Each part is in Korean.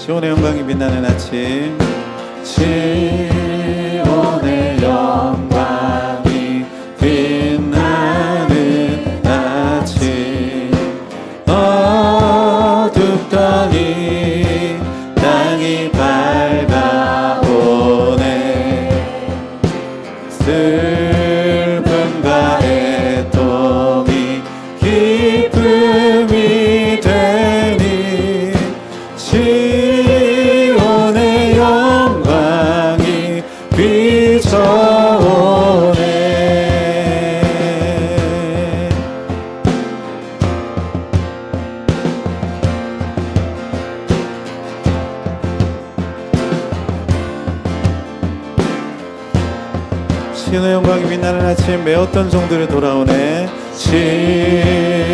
시온의 영광이 빛나는 아침, 시온의 영광이 빛나는 아침, 어둡던 이 땅이 밝아오네. 슬픔과 애통이 기쁨이 되니 시온의 영광이 비춰오네. 시온의 영광이 빛나는 아침, 메었던 종들이 돌아오네. 시온의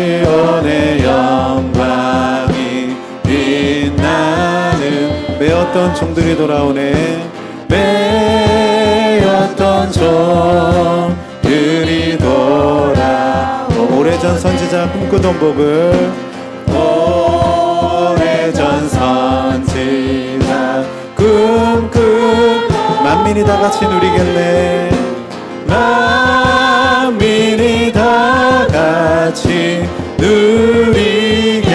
영광이 빛나는, 메었던 종들이 돌아오네. 메었던 종들이 돌아오네. 오래전 선지자 꿈꾸던 복을, 오래전 선지자 꿈꾸던 만민이 다 같이 누리겠네. 만민이 다 같이 누리겠네.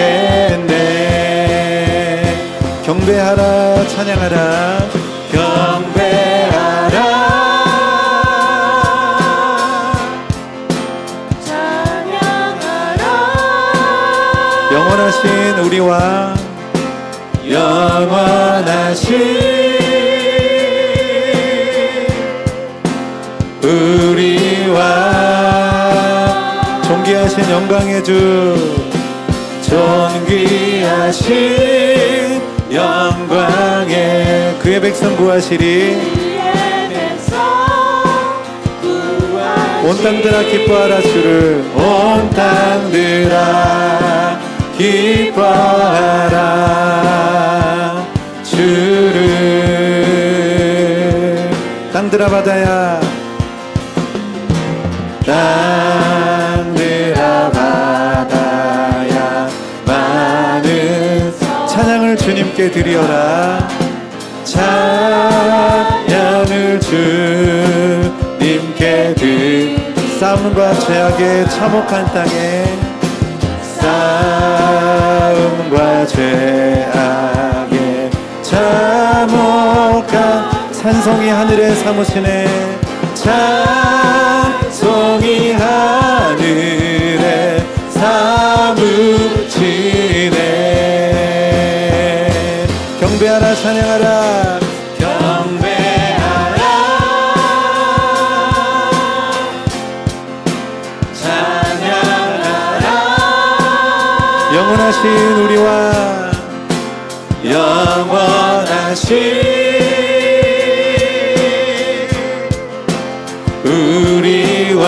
경배하라 찬양하라 경배하라 찬양하라. 영원하신 우리와 영원하신 우리와 존귀하신 영광의 주, 존귀하신 영광의 그의 백성 구하시리. 온 땅들아 기뻐하라 주를, 온 땅들아 기뻐하라 주를. 땅들아 바다야, 땅들아 바다야 많은 찬양을 주님께 드리어라. 찬양을 주님께 싸움과 죄악에 참혹한 땅에, 싸움과 죄악에 참혹한 찬송이 하늘에 사무치네. 찬송이 하늘에 사무치네. 경배하라 찬양하라 경배하라 찬양하라. 영원하신 우리와 영원하신 우리와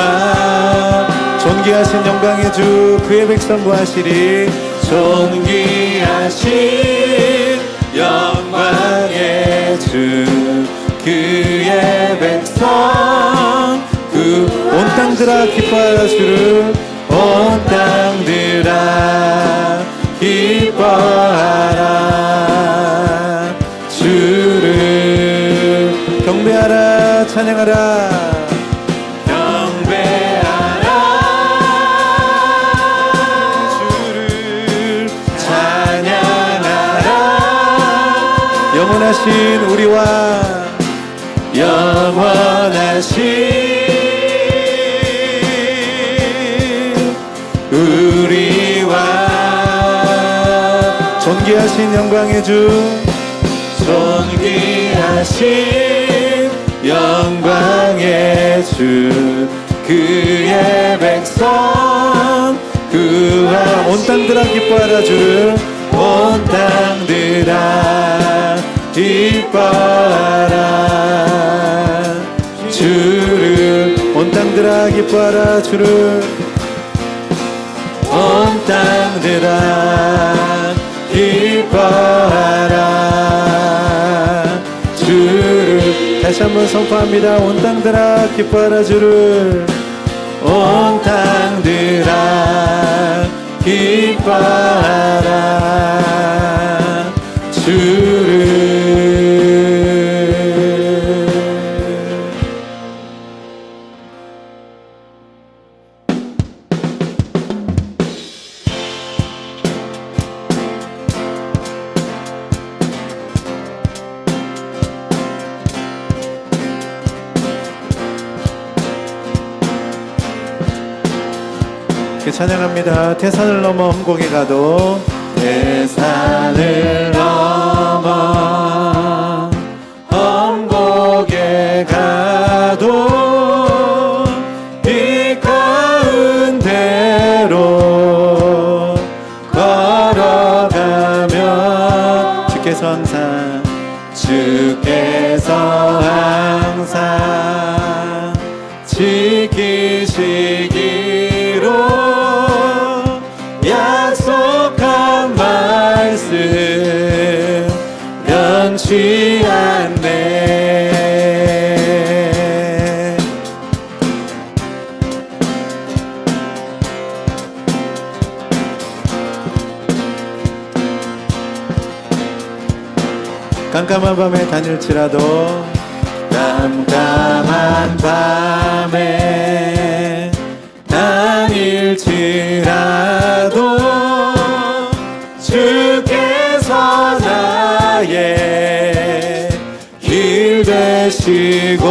존귀하신 영광의 주, 그의 백성 구하시리. 존귀하신 영광의 주, 그의 백성 온 땅들아 기뻐하라 주를, 온 땅들아 기뻐하라 주를. 경배하라 찬양하라 경배하라 주를. 찬양하라 영원하신 우리와 영원하신 우리와 존귀하신 영광의 주, 존귀하신 영광의 주, 그의 백성 구하. 온 땅들아 기뻐하라 주를, 온 땅들아 기뻐하라 주를. 온 땅들아 기뻐하라 주를, 온 땅들아 기뻐하라 주를. 다시 한번 선포합니다. 온 땅들아 기뻐하라 주를, 온 땅들아 기뻐하라 주를. 찬양합니다. 태산을 넘어 험곡에 가도 태산을 넘어 험곡에 가도 빛 가운데로 걸어가면 주께서 항상 지키시기로 약속한 말씀 변치 않네. 깜깜한 밤에 다닐지라도 깜깜한 밤에 다닐지라도 주께서 나의 길 되시고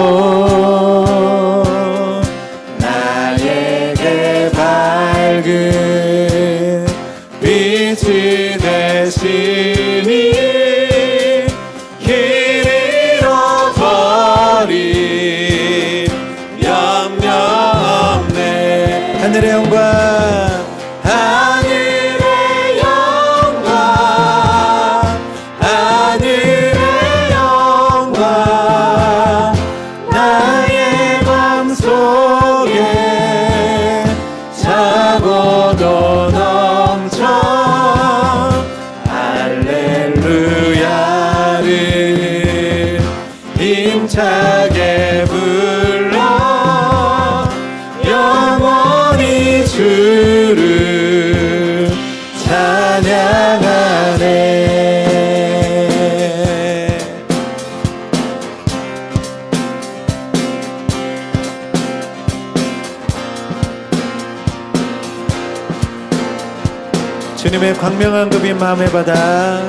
나에게 밝은 빛이 되시니 하늘의 영광 하늘의 영광 하늘의 영광 나의 맘속에 차고도 넘쳐 할렐루야를 힘차게 불러 주를 찬양하네. 주님의 광명한 급이 마음의 바다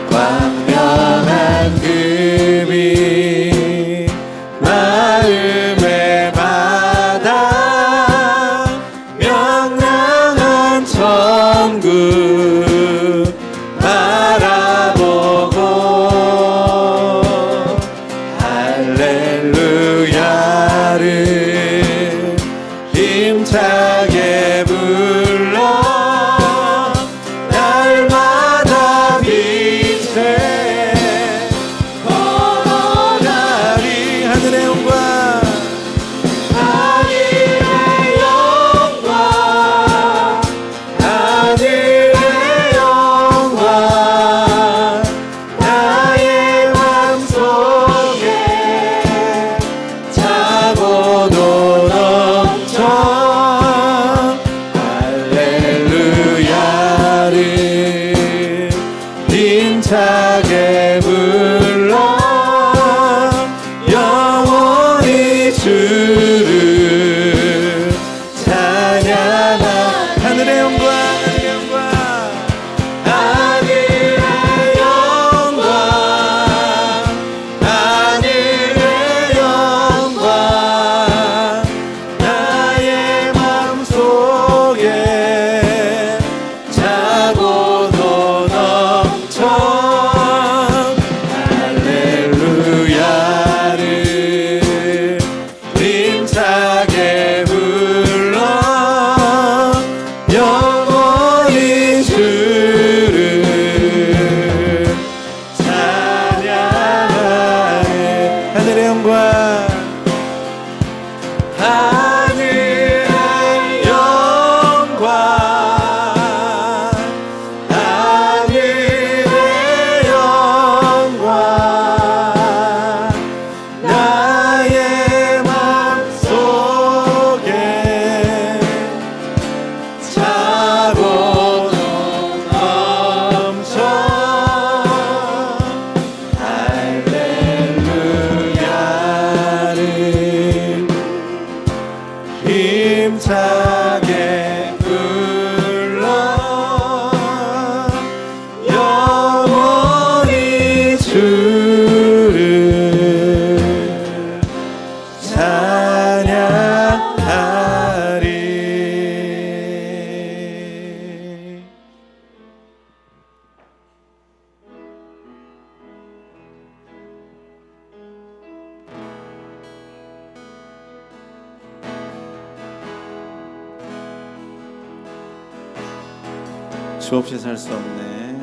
광명한 급이 마음의 바다 천국 바라보고 할렐루야를 힘차게 불러 날마다 빛에 걸어가리. 하늘의 영광 힘차게 불러 영원히 주를 찬양하. 하늘의 영광 하늘의 영광 하늘의 영광 나의 맘속에 차고도 넘쳐 할렐루야를 힘차게 불러 영원히 주를 찬양하네. 하늘의 영광 하늘의 영광 하늘의 영광 나의 맘속에 차고도 넘쳐 할렐루야를 힘차게 불러 영원히 주를 찬양하리. 주 없이 살 수 없네.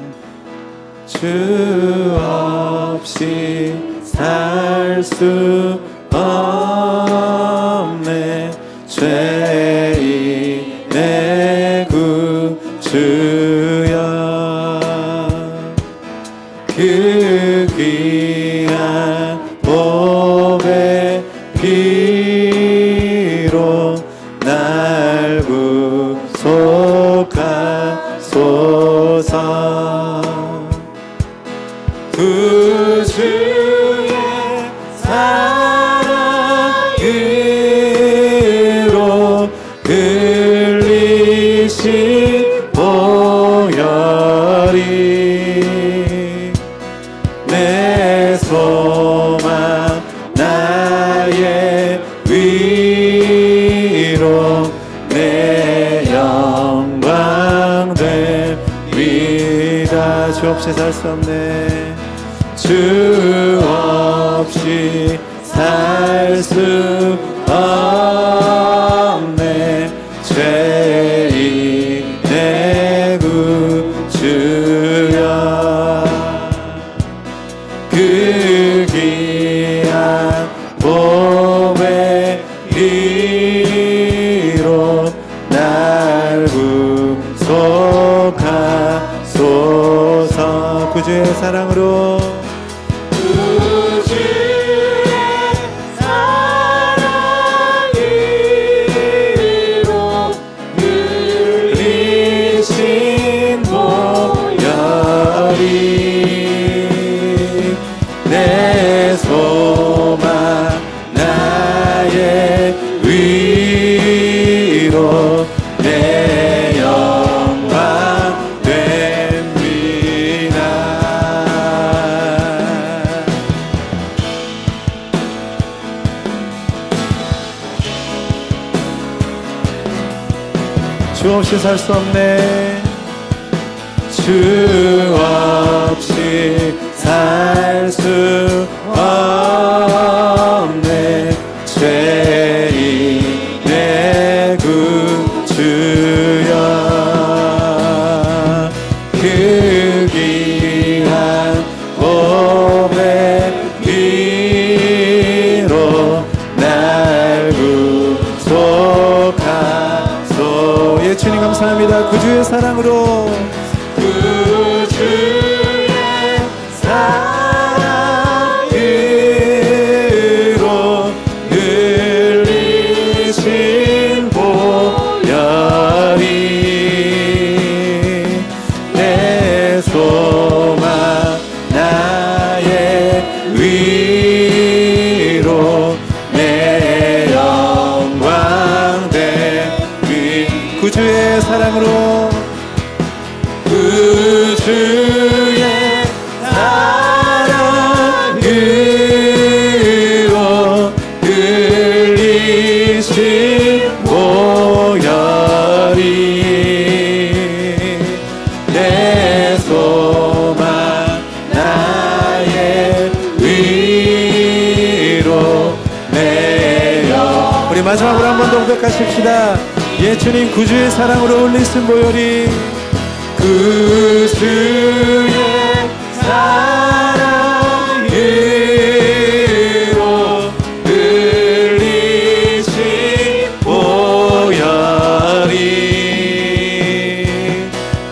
주 없이 살 수 없네. 죄인의 구주여 그 귀한 보배 피로 날 구속하소서. 구주의 사랑으로 흘리신 보혈이 내 소망 나의 위로 내 영광 됩니다. 주 없이 살 수 없네. 주 없이 살 수 없네. 죄인의 구주여 그 귀한 보배 피로 날 구속하소서. 구주의 사랑으로 흘리신 보혈이 내 소망 나의 위로 내 영광 됩니다. 주 없이 살 수 없네. 주 없이 살 수 없네. 죄인의 구주여 그 귀한 보배 피로 날 구속하소. 예, 주님 감사합니다. 구주의 사랑으로 구주의 사랑으로 흘리신 보혈이 내 소망 나의 위로 내 영광 되리. 구주의 사랑으로 구주의 사랑으로 흘리신 보혈이 내 소망 나의 위로 내 영. 우리 마지막으로 한 번 더 고백하십시다. 예, 주님 구주의 사랑으로 흘리신 보혈이 구주의 사랑으로 흘리신 보혈이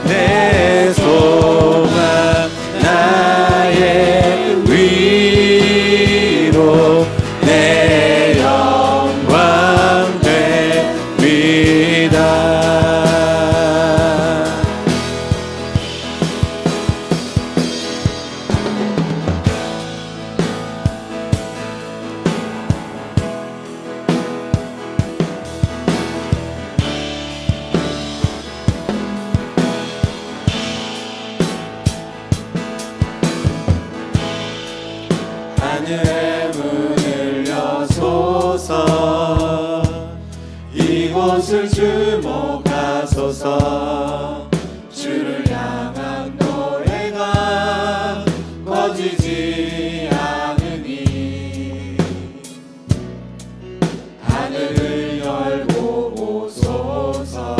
내 소망 나의 위로 내 영광 됩니다. 하늘의 문을 여소서. 이곳을 주목하소서. 주를 향한 노래가 꺼지지 않으니 하늘을 열고 보소서.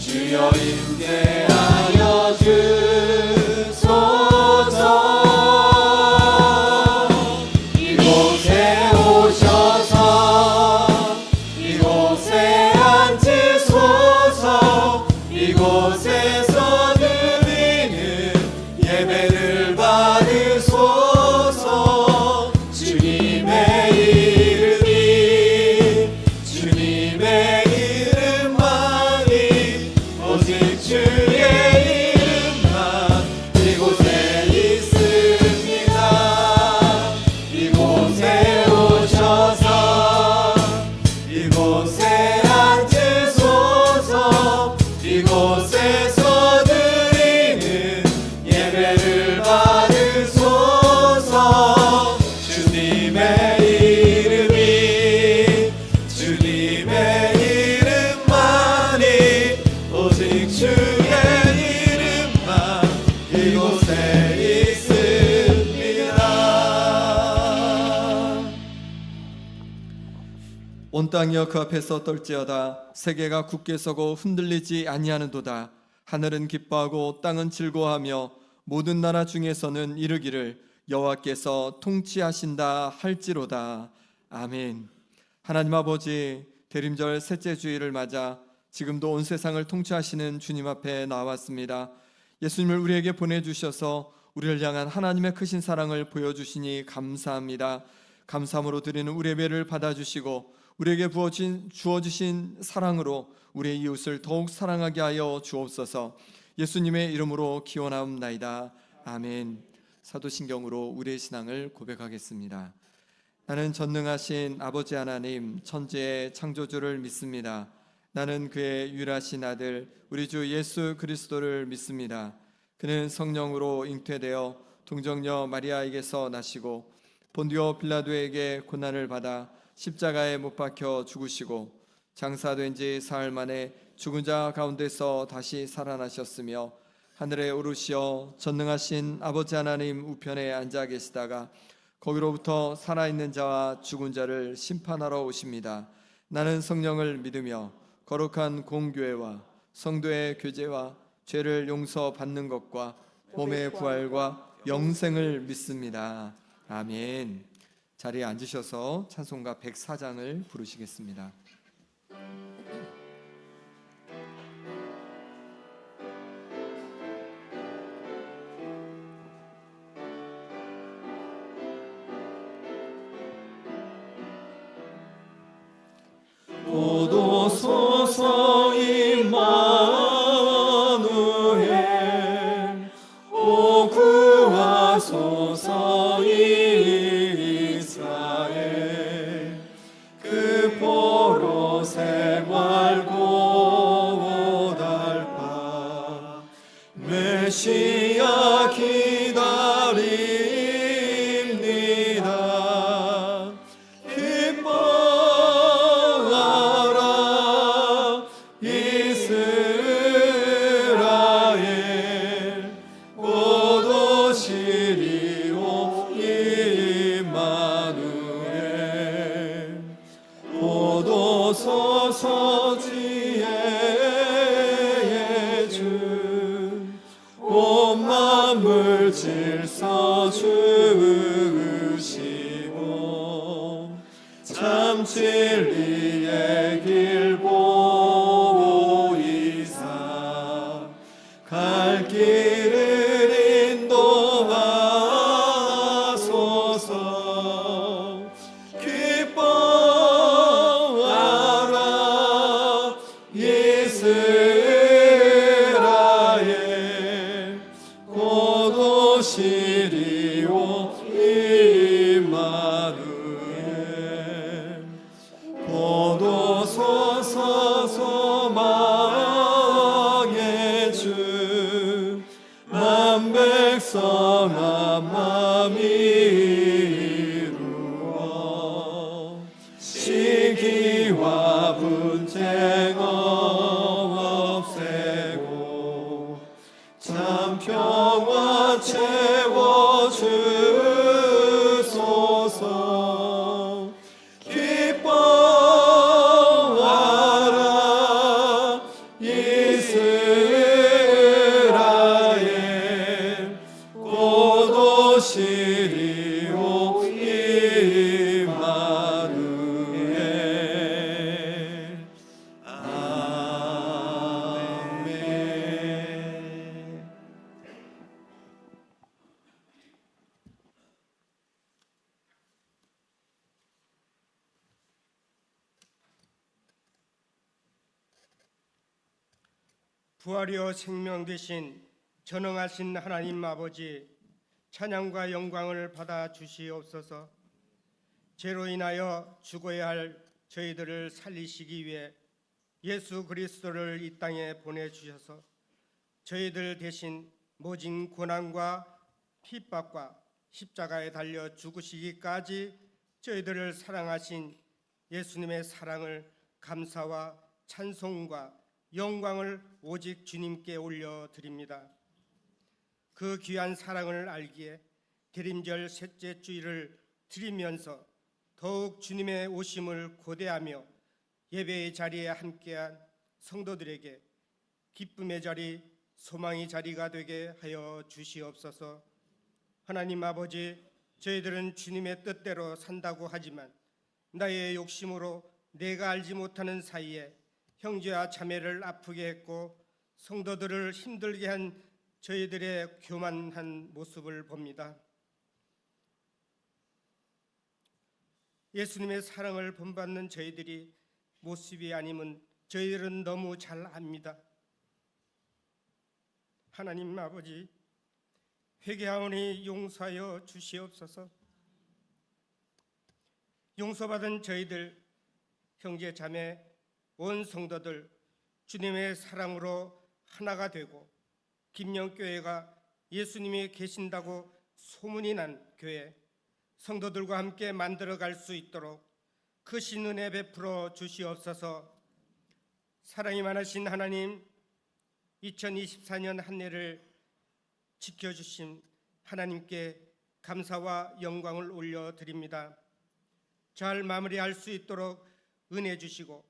주여 임재하여 주소서. 이곳에 오셔서 이곳에 앉으소서. 이곳에서 드리는 예배를 받으소서. 주님의 이름이 주님의 이름만이 오직 주의 이름만 이곳에 있습니다. 이곳에 오셔서 이곳에 앉으소서. 이곳에서 드리는 예배를 받으소서. 주님의 이름이 주님의 이름만이 오직 주의 이름만 이곳에 있습니다. 온 땅이여 그 앞에서 떨지어다. 세계가 굳게 서고 흔들리지 아니하는도다. 하늘은 기뻐하고 땅은 즐거워하며 모든 나라 중에서는 이르기를 여호와께서 통치하신다 할지로다. 아멘. 하나님 아버지, 대림절 셋째 주일을 맞아 지금도 온 세상을 통치하시는 주님 앞에 나왔습니다. 예수님을 우리에게 보내주셔서 우리를 향한 하나님의 크신 사랑을 보여주시니 감사합니다. 감사함으로 드리는 우리 예배를 받아주시고 우리에게 주어주신 사랑으로 우리의 이웃을 더욱 사랑하게 하여 주옵소서. 예수님의 이름으로 기원하옵나이다. 아멘. 사도신경으로 우리의 신앙을 고백하겠습니다. 나는 전능하신 아버지 하나님, 천지의 창조주를 믿습니다. 나는 그의 유일하신 아들 우리 주 예수 그리스도를 믿습니다. 그는 성령으로 잉태되어 동정녀 마리아에게서 나시고 본디오 빌라도에게 고난을 받아 십자가에 못 박혀 죽으시고 장사된 지 사흘 만에 죽은 자 가운데서 다시 살아나셨으며 하늘에 오르시어 전능하신 아버지 하나님 우편에 앉아 계시다가 거기로부터 살아있는 자와 죽은 자를 심판하러 오십니다. 나는 성령을 믿으며 거룩한 공교회와 성도의 교제와 죄를 용서받는 것과 몸의 부활과 영생을 믿습니다. 아멘. 자리에 앉으셔서 찬송가 104장을 부르시겠습니다. 오도소서 임마누엘 오 구하소서 이스라엘 그 포로 생활고 달파 메시아 기다립니다. 기뻐하라 이스라엘 곧 오시리오 임마누엘 오도소서 지혜의 주 온 만물 질서 주시고 참 진리의 길 보이사 갈 길을 인도하소서. 기뻐하라 이스라엘 곧 오시리오 임마누엘 보도소서 소망의 주 만백성 한마음 이루어 시기와 분쟁 없애고 참 평화 채워주소서. 기뻐하라 이스라엘 이스라엘 고도시리오 이마누엘 아멘. 부활이요 생명 되신 전능하신 하나님 아버지, 찬양과 영광을 받아 주시옵소서. 죄로 인하여 죽어야 할 저희들을 살리시기 위해 예수 그리스도를 이 땅에 보내주셔서 저희들 대신 모진 고난과 핍박과 십자가에 달려 죽으시기까지 저희들을 사랑하신 예수님의 사랑을 감사와 찬송과 영광을 오직 주님께 올려드립니다. 그 귀한 사랑을 알기에 대림절 셋째 주일을 드리면서 더욱 주님의 오심을 고대하며 예배의 자리에 함께한 성도들에게 기쁨의 자리, 소망의 자리가 되게 하여 주시옵소서. 하나님 아버지, 저희들은 주님의 뜻대로 산다고 하지만 나의 욕심으로 내가 알지 못하는 사이에 형제와 자매를 아프게 했고 성도들을 힘들게 한 저희들의 교만한 모습을 봅니다. 예수님의 사랑을 본받는 저희들이 모습이 아님은 저희들은 너무 잘 압니다. 하나님 아버지, 회개하오니 용서하여 주시옵소서. 용서받은 저희들, 형제 자매, 온 성도들 주님의 사랑으로 하나가 되고 김영교회가 예수님이 계신다고 소문이 난 교회, 성도들과 함께 만들어갈 수 있도록 크신 은혜 베풀어 주시옵소서. 사랑이 많으신 하나님, 2024년 한 해를 지켜주신 하나님께 감사와 영광을 올려드립니다. 잘 마무리할 수 있도록 은혜 주시고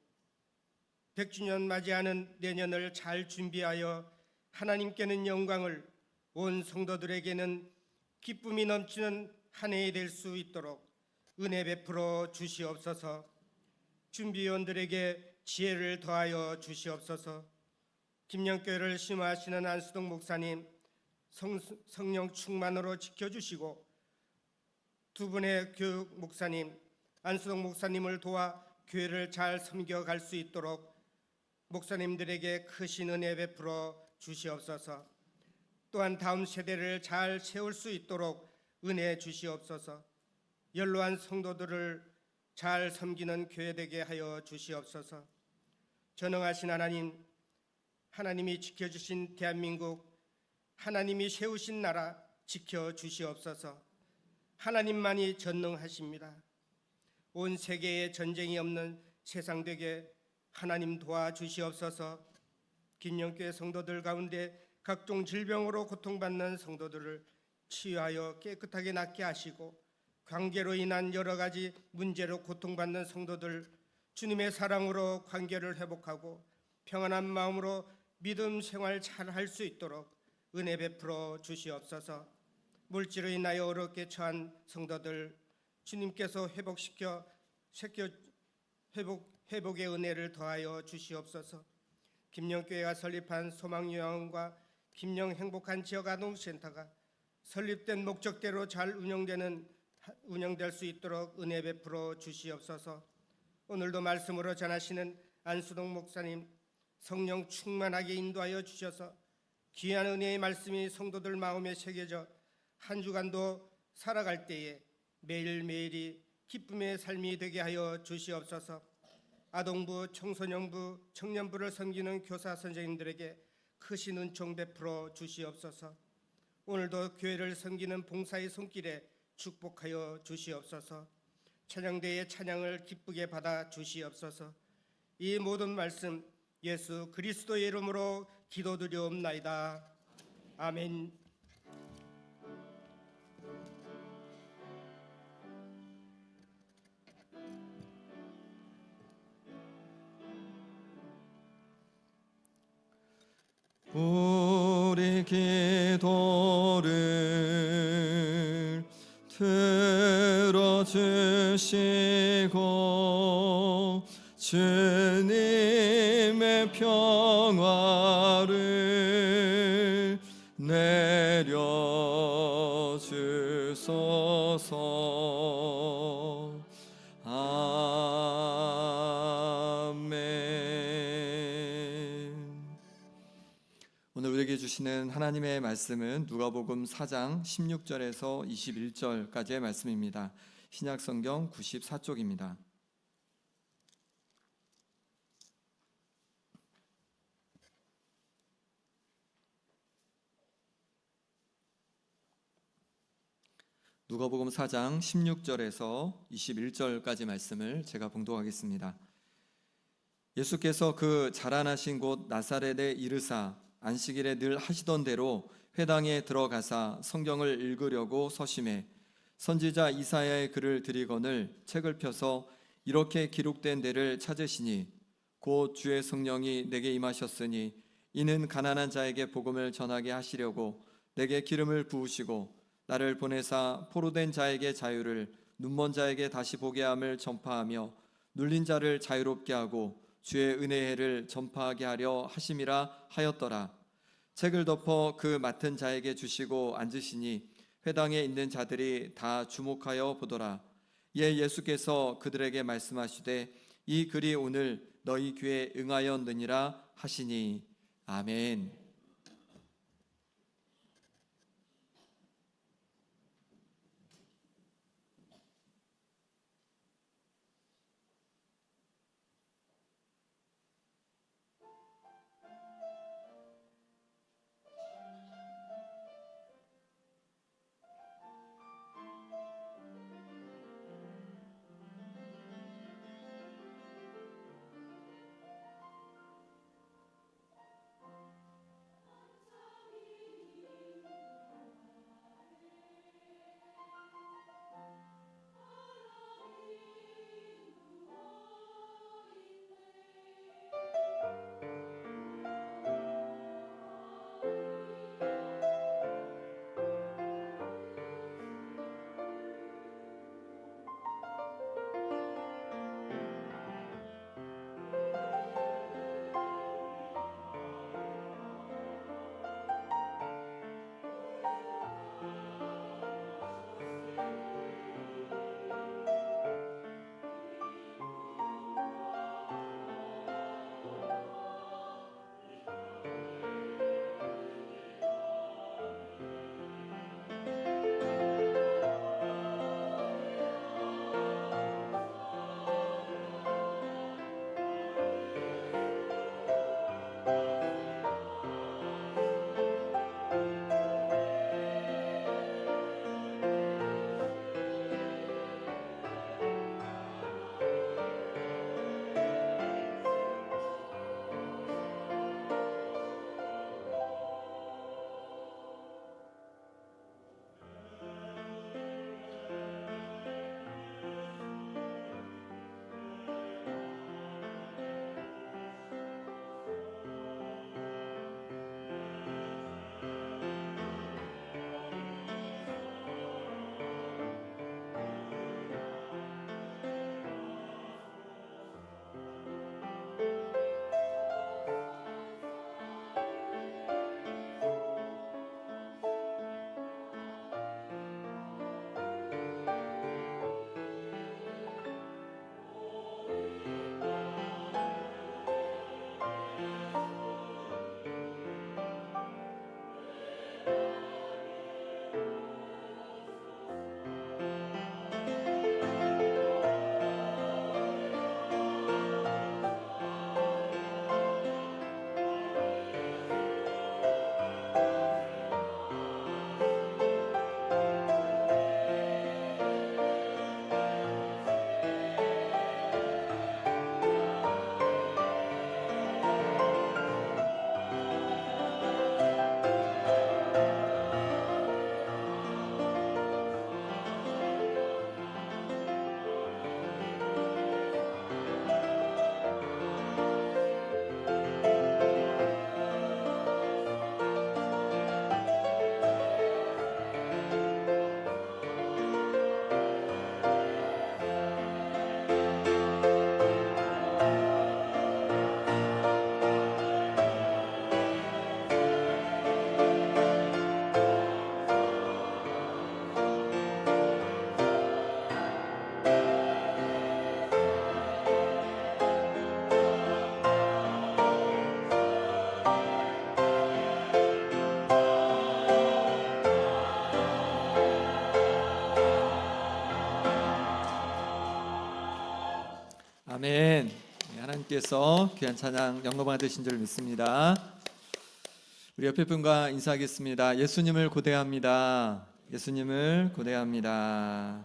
100주년 맞이하는 내년을 잘 준비하여 하나님께는 영광을, 온 성도들에게는 기쁨이 넘치는 한 해이 될 수 있도록 은혜 베풀어 주시옵소서. 준비위원들에게 지혜를 더하여 주시옵소서. 김영교회를 심화하시는 안수동 목사님, 성령 충만으로 지켜주시고 두 분의 교육 목사님, 안수동 목사님을 도와 교회를 잘 섬겨갈 수 있도록 목사님들에게 크신 은혜 베풀어 주시옵소서. 또한 다음 세대를 잘 세울 수 있도록 은혜 주시옵소서. 연로한 성도들을 잘 섬기는 교회 되게 하여 주시옵소서. 전능하신 하나님, 하나님이 지켜주신 대한민국, 하나님이 세우신 나라 지켜주시옵소서. 하나님만이 전능하십니다. 온 세계에 전쟁이 없는 세상 되게 하나님 도와주시옵소서. 김영교회 성도들 가운데 각종 질병으로 고통받는 성도들을 치유하여 깨끗하게 낫게 하시고 관계로 인한 여러 가지 문제로 고통받는 성도들 주님의 사랑으로 관계를 회복하고 평안한 마음으로 믿음 생활 잘 할 수 있도록 은혜 베풀어 주시옵소서. 물질로 인하여 어렵게 처한 성도들 주님께서 회복의 은혜를 더하여 주시옵소서. 김영교회가 설립한 소망요양원과 김영 행복한 지역아동센터가 설립된 목적대로 잘 운영될 수 있도록 은혜 베풀어 주시옵소서. 오늘도 말씀으로 전하시는 안수동 목사님, 성령 충만하게 인도하여 주셔서 귀한 은혜의 말씀이 성도들 마음에 새겨져 한 주간도 살아갈 때에 매일매일이 기쁨의 삶이 되게 하여 주시옵소서. 아동부, 청소년부, 청년부를 섬기는 교사 선생님들에게 크신 은총 베풀어 주시옵소서. 오늘도 교회를 섬기는 봉사의 손길에 축복하여 주시옵소서. 찬양대의 찬양을 기쁘게 받아 주시옵소서. 이 모든 말씀 예수 그리스도의 이름으로 기도드리옵나이다. 아멘. 우리 기도를 들어주시고 주님의 평화를 내려주소서. 아멘. 오늘 우리에게 주시는 하나님의 말씀은 누가복음 4장 16절에서 21절까지의 말씀입니다. 신약성경 94쪽입니다. 누가복음 4장 16절에서 21절까지 말씀을 제가 봉독하겠습니다. 예수께서 그 자라나신 곳 나사렛에 이르사 안식일에 늘 하시던 대로 회당에 들어가사 성경을 읽으려고 서심해 선지자 이사야의 글을 들이거늘 책을 펴서 이렇게 기록된 데를 찾으시니 곧 주의 성령이 내게 임하셨으니 이는 가난한 자에게 복음을 전하게 하시려고 내게 기름을 부으시고 나를 보내사 포로된 자에게 자유를 눈먼 자에게 다시 보게 함을 전파하며 눌린 자를 자유롭게 하고 주의 은혜의 해를 전파하게 하려 하심이라 하였더라. 책을 덮어 그 맡은 자에게 주시고 앉으시니 회당에 있는 자들이 다 주목하여 보더라. 이에 예수께서 그들에게 말씀하시되 이 글이 오늘 너희 귀에 응하였느니라 하시니. 아멘. 주께서 귀한 찬양 영광 받으신 줄 믿습니다. 우리 옆에 분과 인사하겠습니다. 예수님을 고대합니다. 예수님을 고대합니다.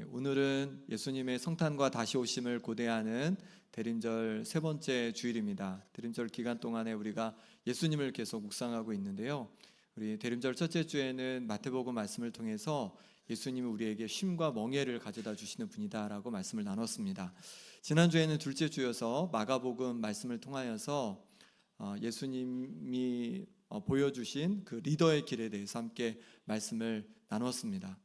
오늘은 예수님의 성탄과 다시 오심을 고대하는 대림절 세 번째 주일입니다. 대림절 기간 동안에 우리가 예수님을 계속 묵상하고 있는데요. 우리 대림절 첫째 주에는 마태복음 말씀을 통해서 예수님은 우리에게 쉼과 멍에를 가져다 주시는 분이다라고 말씀을 나눴습니다. 지난주에는 둘째 주여서 마가복음 말씀을 통하여서 예수님이 보여주신 그 리더의 길에 대해서 함께 말씀을 나눴습니다.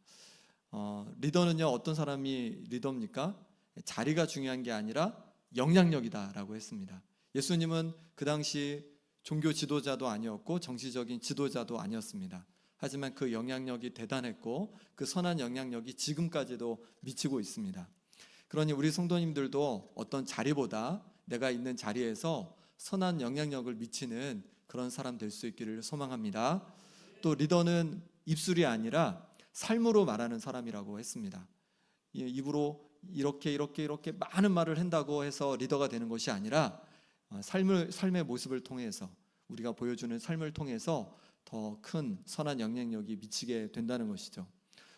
리더는요, 어떤 사람이 리더입니까? 자리가 중요한 게 아니라 영향력이다라고 했습니다. 예수님은 그 당시 종교 지도자도 아니었고 정치적인 지도자도 아니었습니다. 하지만 그 영향력이 대단했고 그 선한 영향력이 지금까지도 미치고 있습니다. 그러니 우리 성도님들도 어떤 자리보다 내가 있는 자리에서 선한 영향력을 미치는 그런 사람 될 수 있기를 소망합니다. 또 리더는 입술이 아니라 삶으로 말하는 사람이라고 했습니다. 입으로 이렇게 많은 말을 한다고 해서 리더가 되는 것이 아니라 삶의 모습을 통해서 우리가 보여주는 삶을 통해서 더 큰 선한 영향력이 미치게 된다는 것이죠.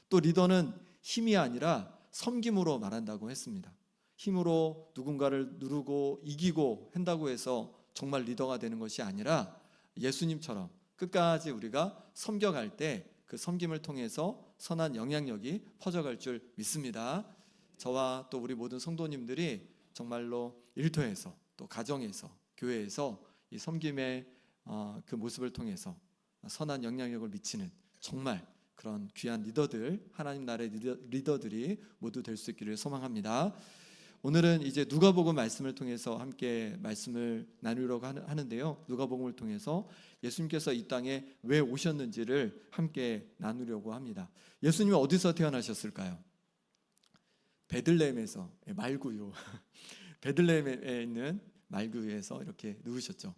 또 리더는 힘이 아니라 섬김으로 말한다고 했습니다. 힘으로 누군가를 누르고 이기고 한다고 해서 정말 리더가 되는 것이 아니라 예수님처럼 끝까지 우리가 섬겨갈 때 그 섬김을 통해서 선한 영향력이 퍼져갈 줄 믿습니다. 저와 또 우리 모든 성도님들이 정말로 일터에서 또 가정에서 교회에서 이 섬김의 그 모습을 통해서 선한 영향력을 미치는 정말 그런 귀한 리더들, 하나님 나라의 리더들이 모두 될 수 있기를 소망합니다. 오늘은 이제 누가복음 말씀을 통해서 함께 말씀을 나누려고 하는데요. 누가복음을 통해서 예수님께서 이 땅에 왜 오셨는지를 함께 나누려고 합니다. 예수님이 어디서 태어나셨을까요? 베들레헴에서, 말구요. 베들레헴에 있는 말구에서 이렇게 누우셨죠.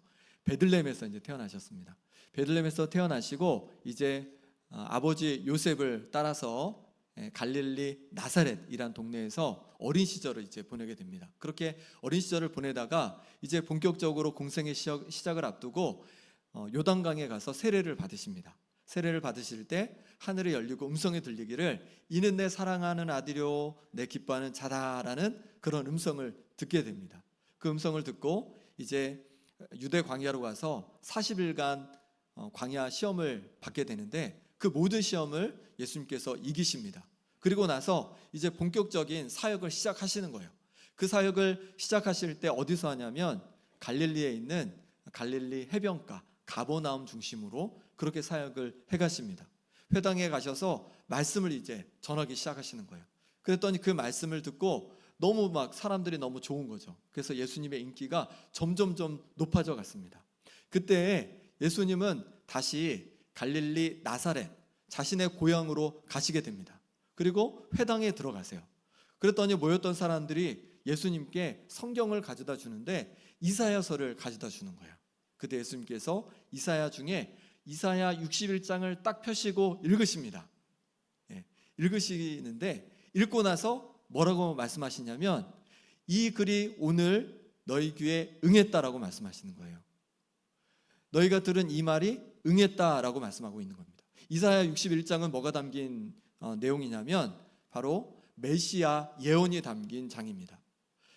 베들레헴에서 이제 태어나셨습니다. 베들레헴에서 태어나시고 이제 아버지 요셉을 따라서 갈릴리 나사렛이란 동네에서 어린 시절을 이제 보내게 됩니다. 그렇게 어린 시절을 보내다가 이제 본격적으로 공생의 시작을 앞두고 요단강에 가서 세례를 받으십니다. 세례를 받으실 때 하늘이 열리고 음성이 들리기를 이는 내 사랑하는 아들이요 내 기뻐하는 자다라는 그런 음성을 듣게 됩니다. 그 음성을 듣고 이제 유대 광야로 가서 40일간 광야 시험을 받게 되는데 그 모든 시험을 예수님께서 이기십니다. 그리고 나서 이제 본격적인 사역을 시작하시는 거예요. 그 사역을 시작하실 때 어디서 하냐면 갈릴리에 있는 갈릴리 해변가 가버나움 중심으로 그렇게 사역을 해가십니다. 회당에 가셔서 말씀을 이제 전하기 시작하시는 거예요. 그랬더니 그 말씀을 듣고 너무 막 사람들이 너무 좋은 거죠. 그래서 예수님의 인기가 점점점 높아져 갔습니다. 그때 예수님은 다시 갈릴리 나사렛 자신의 고향으로 가시게 됩니다. 그리고 회당에 들어가세요. 그랬더니 모였던 사람들이 예수님께 성경을 가져다 주는데 이사야서를 가져다 주는 거예요. 그때 예수님께서 이사야 중에 이사야 61장을 딱 펴시고 읽으십니다. 읽으시는데 읽고 나서 뭐라고 말씀하시냐면 이 글이 오늘 너희 귀에 응했다라고 말씀하시는 거예요. 너희가 들은 이 말이 응했다라고 말씀하고 있는 겁니다. 이사야 61장은 뭐가 담긴 내용이냐면 바로 메시아 예언이 담긴 장입니다.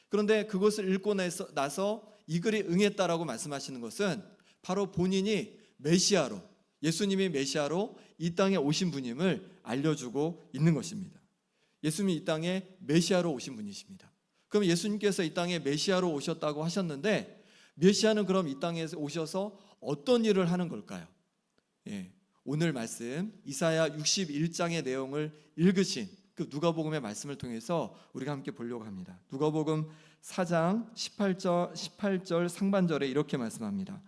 그런데 그것을 읽고 나서 이 글이 응했다라고 말씀하시는 것은 바로 본인이 메시아로, 예수님이 메시아로 이 땅에 오신 분임을 알려주고 있는 것입니다. 예수님이 이 땅에 메시아로 오신 분이십니다. 그럼 예수님께서 이 땅에 메시아로 오셨다고 하셨는데 메시아는 그럼 이 땅에 오셔서 어떤 일을 하는 걸까요? 오늘 말씀 이사야 61장의 내용을 읽으신 그 누가복음의 말씀을 통해서 우리가 함께 보려고 합니다. 누가복음 4장 18절 상반절에 이렇게 말씀합니다.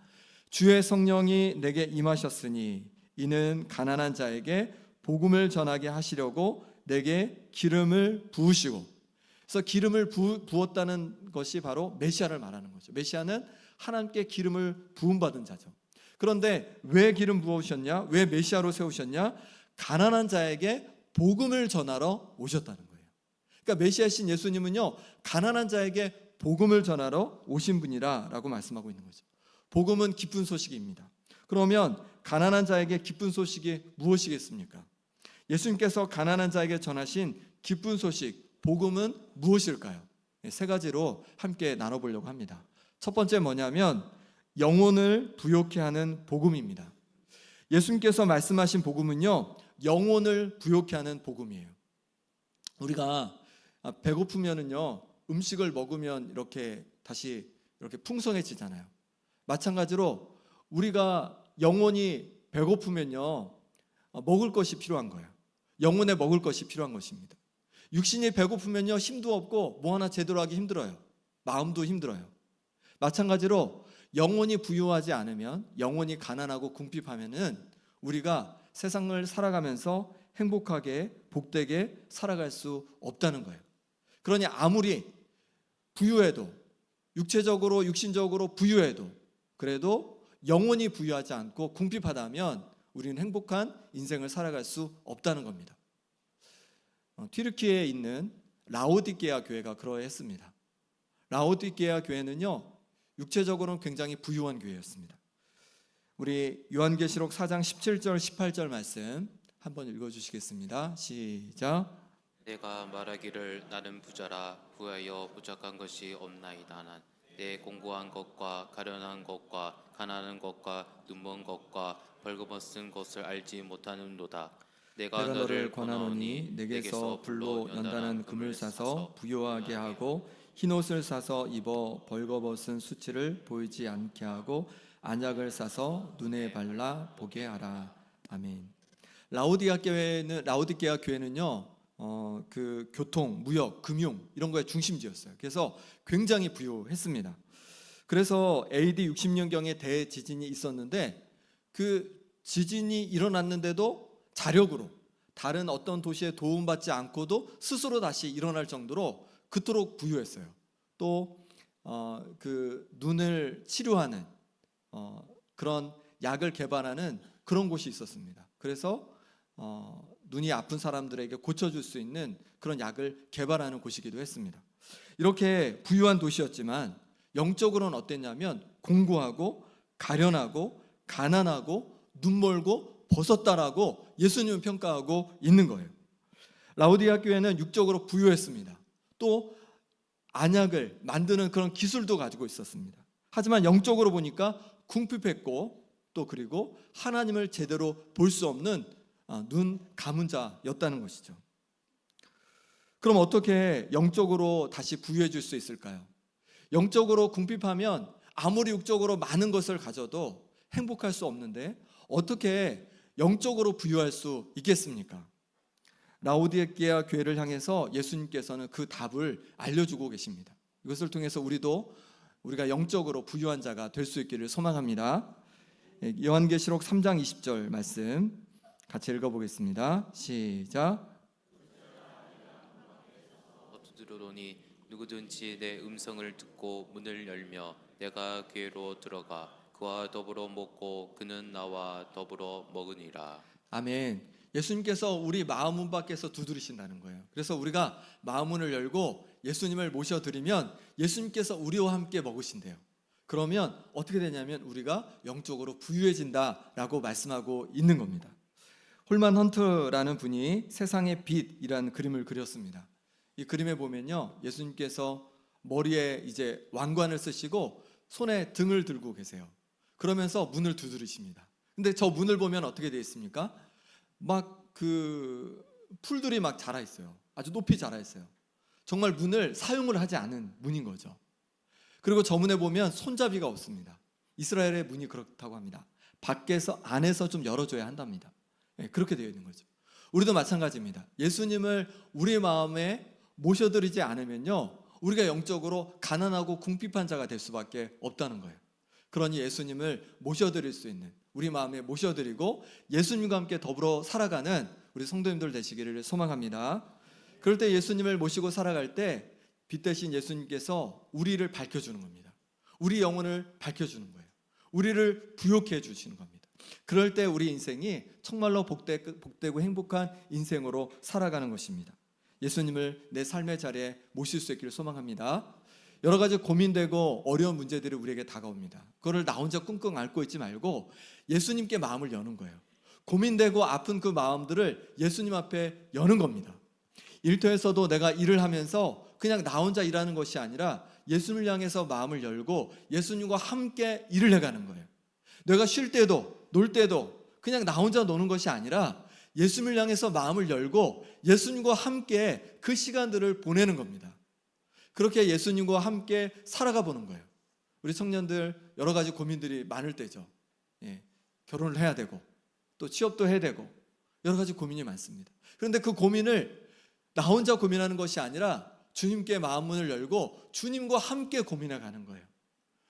주의 성령이 내게 임하셨으니 이는 가난한 자에게 복음을 전하게 하시려고 내게 기름을 부으시고, 그래서 기름을 부었다는 것이 바로 메시아를 말하는 거죠. 메시아는 하나님께 기름을 부음받은 자죠. 그런데 왜 기름 부으셨냐? 왜 메시아로 세우셨냐? 가난한 자에게 복음을 전하러 오셨다는 거예요. 그러니까 메시아신 예수님은요, 가난한 자에게 복음을 전하러 오신 분이라라고 말씀하고 있는 거죠. 복음은 기쁜 소식입니다. 그러면 가난한 자에게 기쁜 소식이 무엇이겠습니까? 예수님께서 가난한 자에게 전하신 기쁜 소식, 복음은 무엇일까요? 세 가지로 함께 나눠보려고 합니다. 첫 번째 뭐냐면 영혼을 부요케 하는 복음입니다. 예수님께서 말씀하신 복음은요, 영혼을 부요케 하는 복음이에요. 우리가 배고프면은요, 음식을 먹으면 이렇게 다시 이렇게 풍성해지잖아요. 마찬가지로 우리가 영혼이 배고프면요, 먹을 것이 필요한 거예요. 영혼에 먹을 것이 필요한 것입니다. 육신이 배고프면요, 힘도 없고 뭐 하나 제대로 하기 힘들어요. 마음도 힘들어요. 마찬가지로 영혼이 부유하지 않으면, 영혼이 가난하고 궁핍하면은 우리가 세상을 살아가면서 행복하게 복되게 살아갈 수 없다는 거예요. 그러니 아무리 부유해도, 육체적으로 육신적으로 부유해도, 그래도 영혼이 부유하지 않고 궁핍하다면 우리는 행복한 인생을 살아갈 수 없다는 겁니다. 튀르키예에 있는 라오디게아 교회가 그러했습니다. 라오디게아 교회는요, 육체적으로는 굉장히 부유한 교회였습니다. 우리 요한계시록 4장 17절 18절 말씀 한번 읽어주시겠습니다. 시작. 내가 말하기를 나는 부자라 부하여 부족한 것이 없나이다. 난 내 공고한 것과 가련한 것과 가난한 것과 눈먼 것과 벌거벗은 것을 알지 못하는도다. 내가 너를 권하노니 내게서 불로 연단한 금을 사서 부요하게 하고 흰옷을 사서 입어 벌거벗은 수치를 보이지 않게 하고 안약을 사서 눈에 발라 보게 하라. 아멘. 라오디게아 교회는요, 그 교통, 무역, 금융 이런 거에 중심지였어요. 그래서 굉장히 부유했습니다. 그래서 AD 60년경에 대지진이 있었는데 그 지진이 일어났는데도 자력으로 다른 어떤 도시에 도움받지 않고도 스스로 다시 일어날 정도로 그토록 부유했어요. 또 그 눈을 치료하는 그런 약을 개발하는 그런 곳이 있었습니다. 그래서 눈이 아픈 사람들에게 고쳐줄 수 있는 그런 약을 개발하는 곳이기도 했습니다. 이렇게 부유한 도시였지만 영적으로는 어땠냐면 공고하고 가련하고 가난하고 눈멀고 벗었다라고 예수님은 평가하고 있는 거예요. 라오디게아 교회는 육적으로 부유했습니다. 또 안약을 만드는 그런 기술도 가지고 있었습니다. 하지만 영적으로 보니까 궁핍했고 또 그리고 하나님을 제대로 볼 수 없는 눈 감은 자였다는 것이죠. 그럼 어떻게 영적으로 다시 부유해질 수 있을까요? 영적으로 궁핍하면 아무리 육적으로 많은 것을 가져도 행복할 수 없는데 어떻게 영적으로 부유할 수 있겠습니까? 라오디게아 교회를 향해서 예수님께서는 그 답을 알려주고 계십니다. 이것을 통해서 우리가 영적으로 부유한 자가 될 수 있기를 소망합니다. 요한계시록 3장 20절 말씀 같이 읽어보겠습니다. 시작. 두드러니 누구든지 내 음성을 듣고 문을 열며 내가 그에로 들어가 그와 더불어 먹고 그는 나와 더불어 먹으니라. 아멘. 예수님께서 우리 마음 문 밖에서 두드리신다는 거예요. 그래서 우리가 마음 문을 열고 예수님을 모셔드리면 예수님께서 우리와 함께 먹으신대요. 그러면 어떻게 되냐면 우리가 영적으로 부유해진다라고 말씀하고 있는 겁니다. 홀만 헌트라는 분이 세상의 빛이라는 그림을 그렸습니다. 이 그림에 보면요, 예수님께서 머리에 이제 왕관을 쓰시고 손에 등을 들고 계세요. 그러면서 문을 두드리십니다. 근데 저 문을 보면 어떻게 되어 있습니까? 막 그 풀들이 막 자라 있어요. 아주 높이 자라 있어요. 정말 문을 사용을 하지 않은 문인 거죠. 그리고 저 문에 보면 손잡이가 없습니다. 이스라엘의 문이 그렇다고 합니다. 밖에서 안에서 좀 열어줘야 한답니다. 네, 그렇게 되어 있는 거죠. 우리도 마찬가지입니다. 예수님을 우리 마음에 모셔드리지 않으면요, 우리가 영적으로 가난하고 궁핍한 자가 될 수밖에 없다는 거예요. 그러니 예수님을 모셔드릴 수 있는, 우리 마음에 모셔드리고 예수님과 함께 더불어 살아가는 우리 성도님들 되시기를 소망합니다. 그럴 때 예수님을 모시고 살아갈 때 빛 대신 예수님께서 우리를 밝혀주는 겁니다. 우리 영혼을 밝혀주는 거예요. 우리를 부욕해 주시는 겁니다. 그럴 때 우리 인생이 정말로 복되고 행복한 인생으로 살아가는 것입니다. 예수님을 내 삶의 자리에 모실 수 있기를 소망합니다. 여러 가지 고민되고 어려운 문제들이 우리에게 다가옵니다. 그거를 나 혼자 끙끙 앓고 있지 말고 예수님께 마음을 여는 거예요. 고민되고 아픈 그 마음들을 예수님 앞에 여는 겁니다. 일터에서도 내가 일을 하면서 그냥 나 혼자 일하는 것이 아니라 예수님을 향해서 마음을 열고 예수님과 함께 일을 해가는 거예요. 내가 쉴 때도 놀 때도 그냥 나 혼자 노는 것이 아니라 예수님을 향해서 마음을 열고 예수님과 함께 그 시간들을 보내는 겁니다. 그렇게 예수님과 함께 살아가 보는 거예요. 우리 청년들 여러 가지 고민들이 많을 때죠. 결혼을 해야 되고 또 취업도 해야 되고 여러 가지 고민이 많습니다. 그런데 그 고민을 나 혼자 고민하는 것이 아니라 주님께 마음 문을 열고 주님과 함께 고민해 가는 거예요.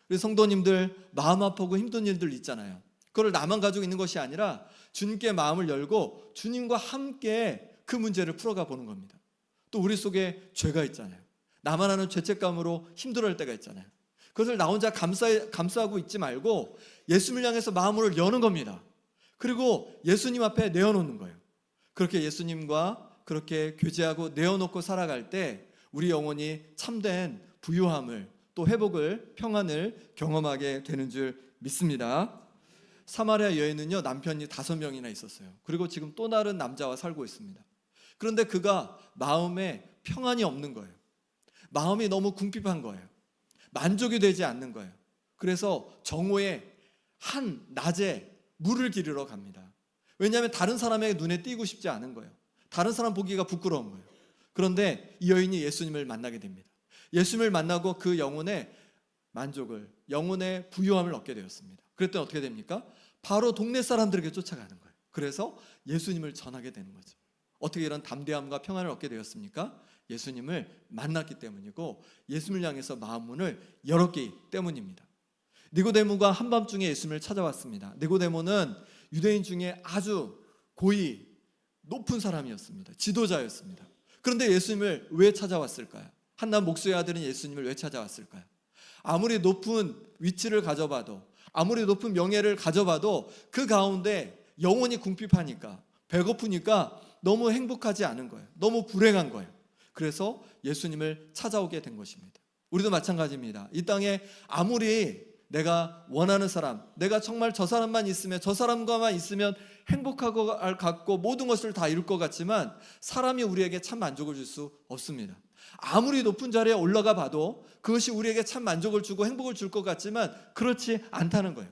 우리 성도님들 마음 아프고 힘든 일들 있잖아요. 그걸 나만 가지고 있는 것이 아니라 주님께 마음을 열고 주님과 함께 그 문제를 풀어가 보는 겁니다. 또 우리 속에 죄가 있잖아요. 나만 하는 죄책감으로 힘들어할 때가 있잖아요. 그것을 나 혼자 감싸고 있지 말고 예수님을 향해서 마음을 여는 겁니다. 그리고 예수님 앞에 내어놓는 거예요. 그렇게 예수님과 그렇게 교제하고 내어놓고 살아갈 때 우리 영혼이 참된 부유함을 또 회복을 평안을 경험하게 되는 줄 믿습니다. 사마리아 여인은요 남편이 5명이나 있었어요. 그리고 지금 또 다른 남자와 살고 있습니다. 그런데 그가 마음에 평안이 없는 거예요. 마음이 너무 궁핍한 거예요. 만족이 되지 않는 거예요. 그래서 정오에 한 낮에 물을 기르러 갑니다. 왜냐하면 다른 사람의 눈에 띄고 싶지 않은 거예요. 다른 사람 보기가 부끄러운 거예요. 그런데 이 여인이 예수님을 만나게 됩니다. 예수님을 만나고 그 영혼의 만족을, 영혼의 부유함을 얻게 되었습니다. 그랬더니 어떻게 됩니까? 바로 동네 사람들에게 쫓아가는 거예요. 그래서 예수님을 전하게 되는 거죠. 어떻게 이런 담대함과 평안을 얻게 되었습니까? 예수님을 만났기 때문이고 예수님을 향해서 마음 문을 열었기 때문입니다. 니고데모가 한밤중에 예수님을 찾아왔습니다. 니고데모는 유대인 중에 아주 고위 높은 사람이었습니다. 지도자였습니다. 그런데 예수님을 왜 찾아왔을까요? 한남 목수의 아들인 예수님을 왜 찾아왔을까요? 아무리 높은 위치를 가져봐도 아무리 높은 명예를 가져봐도 그 가운데 영혼이 궁핍하니까 배고프니까 너무 행복하지 않은 거예요. 너무 불행한 거예요. 그래서 예수님을 찾아오게 된 것입니다. 우리도 마찬가지입니다. 이 땅에 아무리 내가 원하는 사람, 내가 정말 저 사람만 있으면 저 사람과만 있으면 행복하고 같고 모든 것을 다 이룰 것 같지만 사람이 우리에게 참 만족을 줄 수 없습니다. 아무리 높은 자리에 올라가 봐도 그것이 우리에게 참 만족을 주고 행복을 줄 것 같지만 그렇지 않다는 거예요.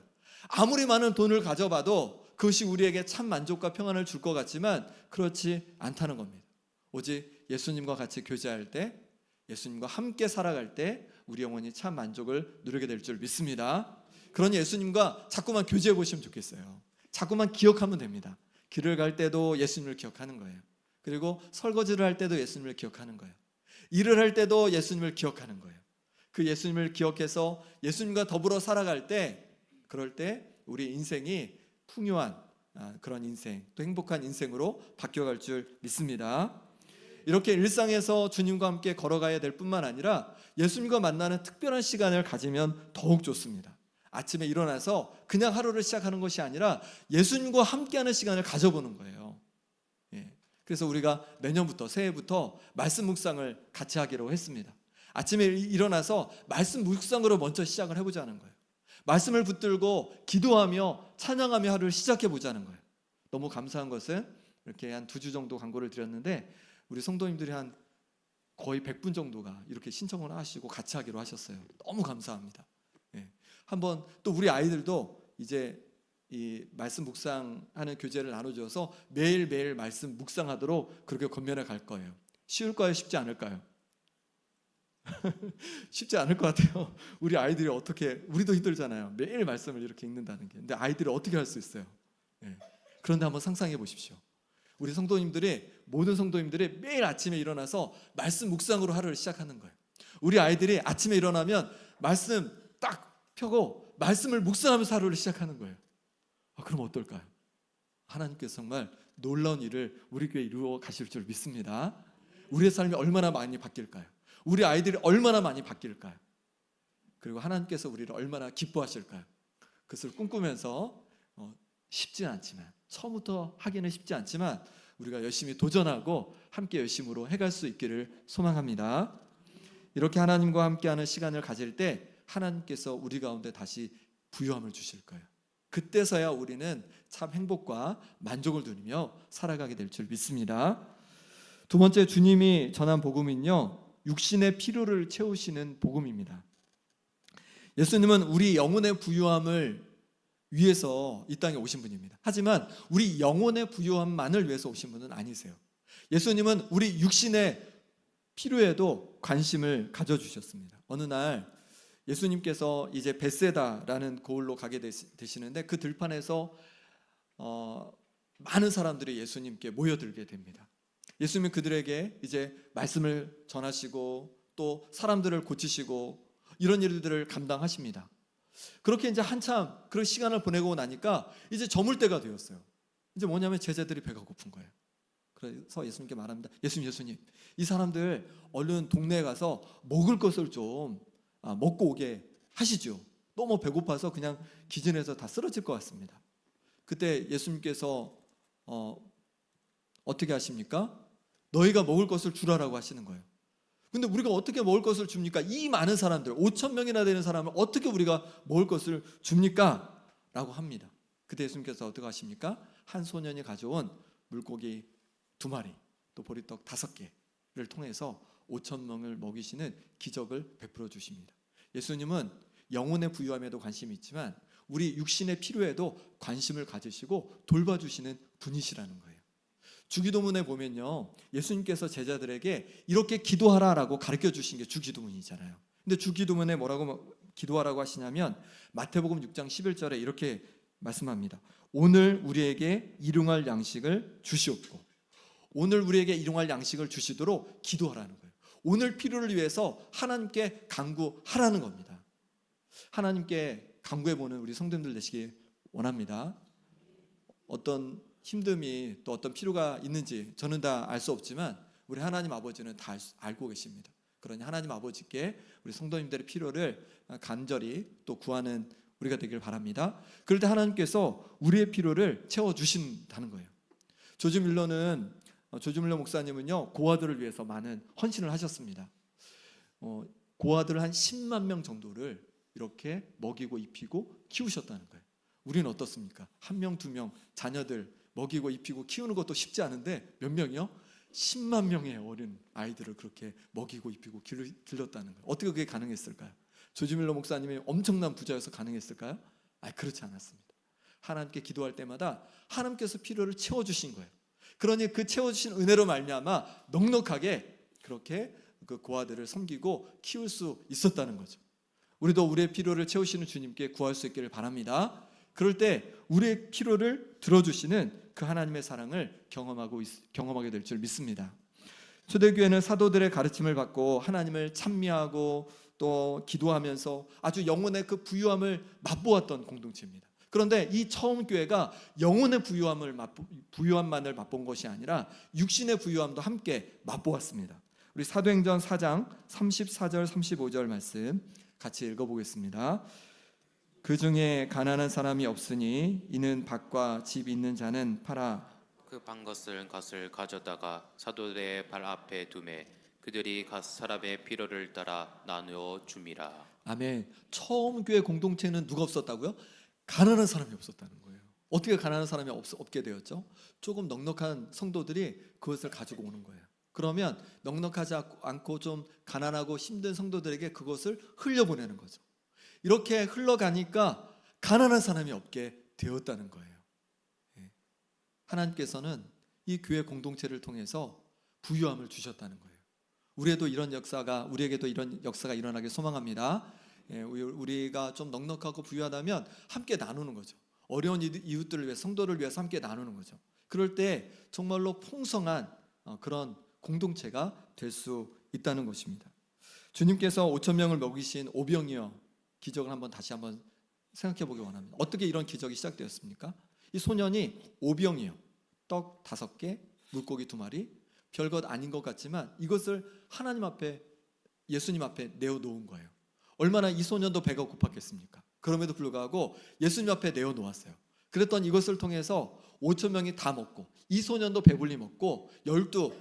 아무리 많은 돈을 가져봐도 그것이 우리에게 참 만족과 평안을 줄 것 같지만 그렇지 않다는 겁니다. 오직 예수님과 같이 교제할 때, 예수님과 함께 살아갈 때 우리 영혼이 참 만족을 누리게 될 줄 믿습니다. 그러니 예수님과 자꾸만 교제해 보시면 좋겠어요. 자꾸만 기억하면 됩니다. 길을 갈 때도 예수님을 기억하는 거예요. 그리고 설거지를 할 때도 예수님을 기억하는 거예요. 일을 할 때도 예수님을 기억하는 거예요. 그 예수님을 기억해서 예수님과 더불어 살아갈 때, 그럴 때 우리 인생이 풍요한 그런 인생, 또 행복한 인생으로 바뀌어갈 줄 믿습니다. 이렇게 일상에서 주님과 함께 걸어가야 될 뿐만 아니라 예수님과 만나는 특별한 시간을 가지면 더욱 좋습니다. 아침에 일어나서 그냥 하루를 시작하는 것이 아니라 예수님과 함께하는 시간을 가져보는 거예요. 그래서 우리가 내년부터, 새해부터 말씀 묵상을 같이 하기로 했습니다. 아침에 일어나서 말씀 묵상으로 먼저 시작을 해보자는 거예요. 말씀을 붙들고 기도하며 찬양하며 하루를 시작해 보자는 거예요. 너무 감사한 것은 이렇게 한 2주 정도 광고를 드렸는데 우리 성도님들이 한 거의 100분 정도가 이렇게 신청을 하시고 같이 하기로 하셨어요. 너무 감사합니다. 한번 또 우리 아이들도 이제 이 말씀 묵상하는 교제를 나눠줘서 매일매일 말씀 묵상하도록 그렇게 권면해 갈 거예요. 쉬울까요? 쉽지 않을까요? 쉽지 않을 것 같아요. 우리 아이들이 어떻게, 우리도 힘들잖아요. 매일 말씀을 이렇게 읽는다는 게. 근데 아이들이 어떻게 할 수 있어요? 그런데 한번 상상해 보십시오. 우리 성도님들이, 모든 성도님들이 매일 아침에 일어나서 말씀 묵상으로 하루를 시작하는 거예요. 우리 아이들이 아침에 일어나면 말씀 딱 펴고 말씀을 묵상하면서 하루를 시작하는 거예요. 그럼 어떨까요? 하나님께서 정말 놀라운 일을 우리 교회에 이루어 가실 줄 믿습니다. 우리의 삶이 얼마나 많이 바뀔까요? 우리 아이들이 얼마나 많이 바뀔까요? 그리고 하나님께서 우리를 얼마나 기뻐하실까요? 그것을 꿈꾸면서 쉽지는 않지만, 처음부터 하기는 쉽지 않지만 우리가 열심히 도전하고 함께 열심으로 해갈 수 있기를 소망합니다. 이렇게 하나님과 함께하는 시간을 가질 때 하나님께서 우리 가운데 다시 부유함을 주실 거예요. 그때서야 우리는 참 행복과 만족을 누리며 살아가게 될 줄 믿습니다. 두 번째, 주님이 전한 복음은요, 육신의 필요를 채우시는 복음입니다. 예수님은 우리 영혼의 부유함을 위해서 이 땅에 오신 분입니다. 하지만 우리 영혼의 부유함만을 위해서 오신 분은 아니세요. 예수님은 우리 육신의 필요에도 관심을 가져주셨습니다. 어느 날 예수님께서 이제 벳세다라는 고을로 가게 되시는데 그 들판에서 많은 사람들이 예수님께 모여들게 됩니다. 예수님은 그들에게 이제 말씀을 전하시고 또 사람들을 고치시고 이런 일들을 감당하십니다. 그렇게 이제 한참 그런 시간을 보내고 나니까 이제 저물 때가 되었어요. 이제 뭐냐면 제자들이 배가 고픈 거예요. 그래서 예수님께 말합니다. 예수님, 이 사람들 얼른 동네에 가서 먹을 것을 좀 먹고 오게 하시죠. 너무 배고파서 그냥 기진해서 다 쓰러질 것 같습니다. 그때 예수님께서 어떻게 하십니까? 너희가 먹을 것을 주라라고 하시는 거예요. 근데 우리가 어떻게 먹을 것을 줍니까? 이 많은 사람들, 5,000명이나 되는 사람을 어떻게 우리가 먹을 것을 줍니까? 라고 합니다. 그때 예수님께서 어떻게 하십니까? 한 소년이 가져온 물고기 2마리, 또 보리떡 5개를 통해서 5,000명을 먹이시는 기적을 베풀어 주십니다. 예수님은 영혼의 부유함에도 관심이 있지만 우리 육신의 필요에도 관심을 가지시고 돌봐주시는 분이시라는 거예요. 주기도문에 보면요, 예수님께서 제자들에게 이렇게 기도하라라고 가르쳐 주신 게 주기도문이잖아요. 근데 주기도문에 뭐라고 기도하라고 하시냐면 마태복음 6장 11절에 이렇게 말씀합니다. 오늘 우리에게 일용할 양식을 주시옵고, 오늘 우리에게 일용할 양식을 주시도록 기도하라는 거예요. 오늘 필요를 위해서 하나님께 간구하라는 겁니다. 하나님께 간구해보는 우리 성도님들 되시기 원합니다. 어떤 힘듦이 또 어떤 필요가 있는지 저는 다 알 수 없지만 우리 하나님 아버지는 다 알고 계십니다. 그러니 하나님 아버지께 우리 성도님들의 필요를 간절히 또 구하는 우리가 되길 바랍니다. 그럴 때 하나님께서 우리의 필요를 채워주신다는 거예요. 조지 밀러 목사님은요, 고아들을 위해서 많은 헌신을 하셨습니다. 고아들 한 10만 명 정도를 이렇게 먹이고 입히고 키우셨다는 거예요. 우리는 어떻습니까? 1명, 2명 자녀들 먹이고 입히고 키우는 것도 쉽지 않은데 몇 명이요? 10만 명의 어린 아이들을 그렇게 먹이고 입히고 길렀다는 거예요. 어떻게 그게 가능했을까요? 조지 밀러 목사님이 엄청난 부자여서 가능했을까요? 그렇지 않았습니다. 하나님께 기도할 때마다 하나님께서 필요를 채워주신 거예요. 그러니 그 채워주신 은혜로 말미암아 넉넉하게 그렇게 그 고아들을 섬기고 키울 수 있었다는 거죠. 우리도 우리의 필요를 채우시는 주님께 구할 수 있기를 바랍니다. 그럴 때 우리의 필요를 들어주시는 그 하나님의 사랑을 경험하게 될 줄 믿습니다. 초대교회는 사도들의 가르침을 받고 하나님을 찬미하고 또 기도하면서 아주 영혼의 그 부유함을 맛보았던 공동체입니다. 그런데 이 처음 교회가 영혼의 부유함만을 맛본 것이 아니라 육신의 부유함도 함께 맛보았습니다. 우리 사도행전 4장 34절 35절 말씀 같이 읽어보겠습니다. 그 중에 가난한 사람이 없으니 이는 밭과 집 있는 자는 팔아 그 판 것을 가져다가 사도들의 발 앞에 두매 그들이 각 사람의 필요를 따라 나누어 줌이라. 아멘. 처음 교회 공동체는 누가 없었다고요? 가난한 사람이 없었다는 거예요. 어떻게 가난한 사람이 없게 되었죠? 조금 넉넉한 성도들이 그것을 가지고 오는 거예요. 그러면 넉넉하지 않고 좀 가난하고 힘든 성도들에게 그것을 흘려보내는 거죠. 이렇게 흘러가니까 가난한 사람이 없게 되었다는 거예요. 하나님께서는 이 교회 공동체를 통해서 부유함을 주셨다는 거예요. 우리에게도 이런 역사가 일어나길 소망합니다. 우리가 좀 넉넉하고 부유하다면 함께 나누는 거죠. 어려운 이웃들을 위해 성도를 위해서 함께 나누는 거죠. 그럴 때 정말로 풍성한 그런 공동체가 될 수 있다는 것입니다. 주님께서 5,000명을 먹이신 오병이어 기적을 다시 한번 생각해 보기 원합니다. 어떻게 이런 기적이 시작되었습니까? 이 소년이 오병이어 떡 5개, 물고기 2마리, 별것 아닌 것 같지만 이것을 하나님 앞에 예수님 앞에 내어놓은 거예요. 얼마나 이 소년도 배가 고팠겠습니까? 그럼에도 불구하고 예수님 앞에 내어놓았어요. 그랬더니 이것을 통해서 5,000명이 다 먹고 이 소년도 배불리 먹고 12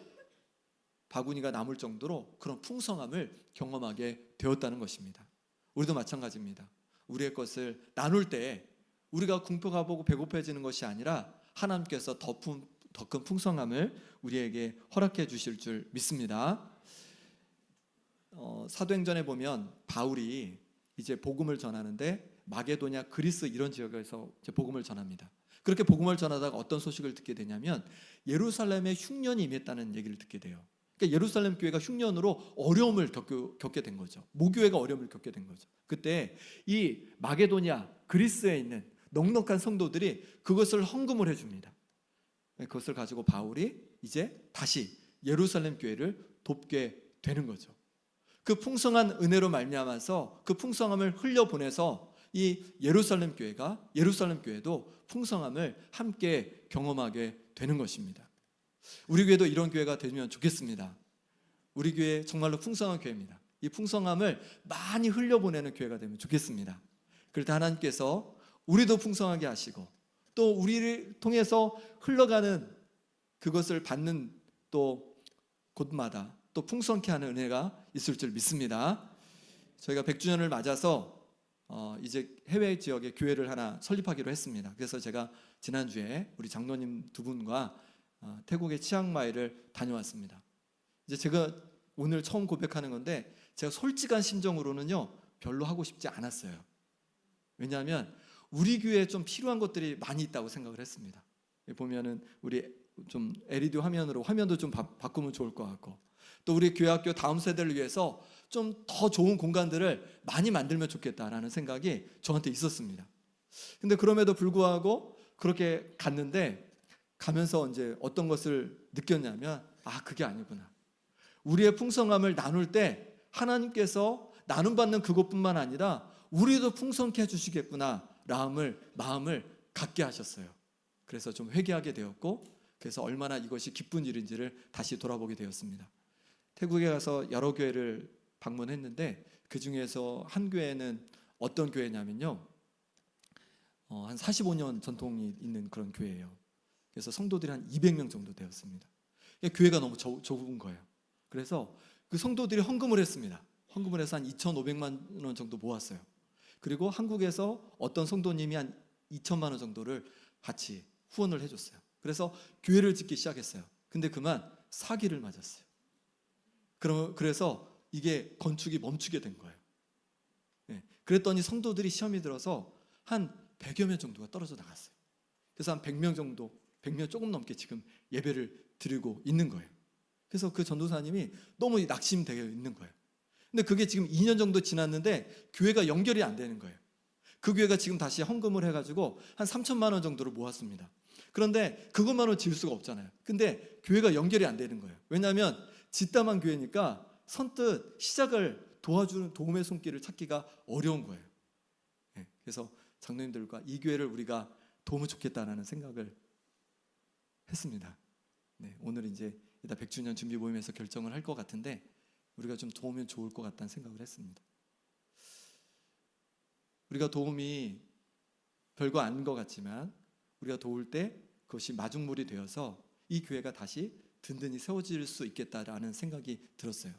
바구니가 남을 정도로 그런 풍성함을 경험하게 되었다는 것입니다. 우리도 마찬가지입니다. 우리의 것을 나눌 때 우리가 궁표가 보고 배고파지는 것이 아니라 하나님께서 더 큰 풍성함을 우리에게 허락해 주실 줄 믿습니다. 사도행전에 보면 바울이 이제 복음을 전하는데 마게도냐, 그리스 이런 지역에서 이제 복음을 전합니다. 그렇게 복음을 전하다가 어떤 소식을 듣게 되냐면 예루살렘에 흉년이 임했다는 얘기를 듣게 돼요. 그러니까 예루살렘 교회가 흉년으로 어려움을 겪게 된 거죠. 모교회가 어려움을 겪게 된 거죠. 그때 이 마게도냐, 그리스에 있는 넉넉한 성도들이 그것을 헌금을 해줍니다. 그것을 가지고 바울이 이제 다시 예루살렘 교회를 돕게 되는 거죠. 그 풍성한 은혜로 말미암아서 그 풍성함을 흘려보내서 이 예루살렘 교회도 풍성함을 함께 경험하게 되는 것입니다. 우리 교회도 이런 교회가 되면 좋겠습니다. 우리 교회 정말로 풍성한 교회입니다. 이 풍성함을 많이 흘려보내는 교회가 되면 좋겠습니다. 그럴 때 하나님께서 우리도 풍성하게 하시고 또 우리를 통해서 흘러가는 그것을 받는 또 곳마다 또 풍성케 하는 은혜가 있을 줄 믿습니다. 저희가 100주년을 맞아서 이제 해외 지역에 교회를 하나 설립하기로 했습니다. 그래서 제가 지난주에 우리 장로님 두 분과 태국의 치앙마이를 다녀왔습니다. 이제 제가 오늘 처음 고백하는 건데 제가 솔직한 심정으로는요 별로 하고 싶지 않았어요. 왜냐하면 우리 교회에 좀 필요한 것들이 많이 있다고 생각을 했습니다. 보면은 우리 좀 LED 화면도 좀 바꾸면 좋을 것 같고 또 우리 교회학교 다음 세대를 위해서 좀 더 좋은 공간들을 많이 만들면 좋겠다라는 생각이 저한테 있었습니다. 근데 그럼에도 불구하고 그렇게 갔는데 가면서 이제 어떤 것을 느꼈냐면 그게 아니구나. 우리의 풍성함을 나눌 때 하나님께서 나눔받는 그것뿐만 아니라 우리도 풍성케 해주시겠구나 마음을 갖게 하셨어요. 그래서 좀 회개하게 되었고 그래서 얼마나 이것이 기쁜 일인지를 다시 돌아보게 되었습니다. 태국에 가서 여러 교회를 방문했는데 그 중에서 한 교회는 어떤 교회냐면요 한 45년 전통이 있는 그런 교회예요. 그래서 성도들이 한 200명 정도 되었습니다. 교회가 너무 좁은 거예요. 그래서 그 성도들이 헌금을 했습니다. 헌금을 해서 한 2,500만 원 정도 모았어요. 그리고 한국에서 어떤 성도님이 한 2천만 원 정도를 같이 후원을 해줬어요. 그래서 교회를 짓기 시작했어요. 근데 그만 사기를 맞았어요. 그래서 이게 건축이 멈추게 된 거예요. 그랬더니 성도들이 시험이 들어서 한 100여 명 정도가 떨어져 나갔어요. 그래서 한 100명 정도, 100명 조금 넘게 지금 예배를 드리고 있는 거예요. 그래서 그 전도사님이 너무 낙심되어 있는 거예요. 근데 그게 지금 2년 정도 지났는데 교회가 연결이 안 되는 거예요. 그 교회가 지금 다시 헌금을 해가지고 한 3천만 원 정도를 모았습니다. 그런데 그것만으로 지을 수가 없잖아요. 근데 교회가 연결이 안 되는 거예요. 왜냐하면 짓담한 교회니까 선뜻 시작을 도와주는 도움의 손길을 찾기가 어려운 거예요. 그래서 장로님들과 이 교회를 우리가 도우면 좋겠다라는 생각을 했습니다. 오늘 이제 이따 100주년 준비 모임에서 결정을 할 것 같은데 우리가 좀 도우면 좋을 것 같다는 생각을 했습니다. 우리가 도움이 별거 아닌 것 같지만 우리가 도울 때 그것이 마중물이 되어서 이 교회가 다시 든든히 세워질 수 있겠다라는 생각이 들었어요.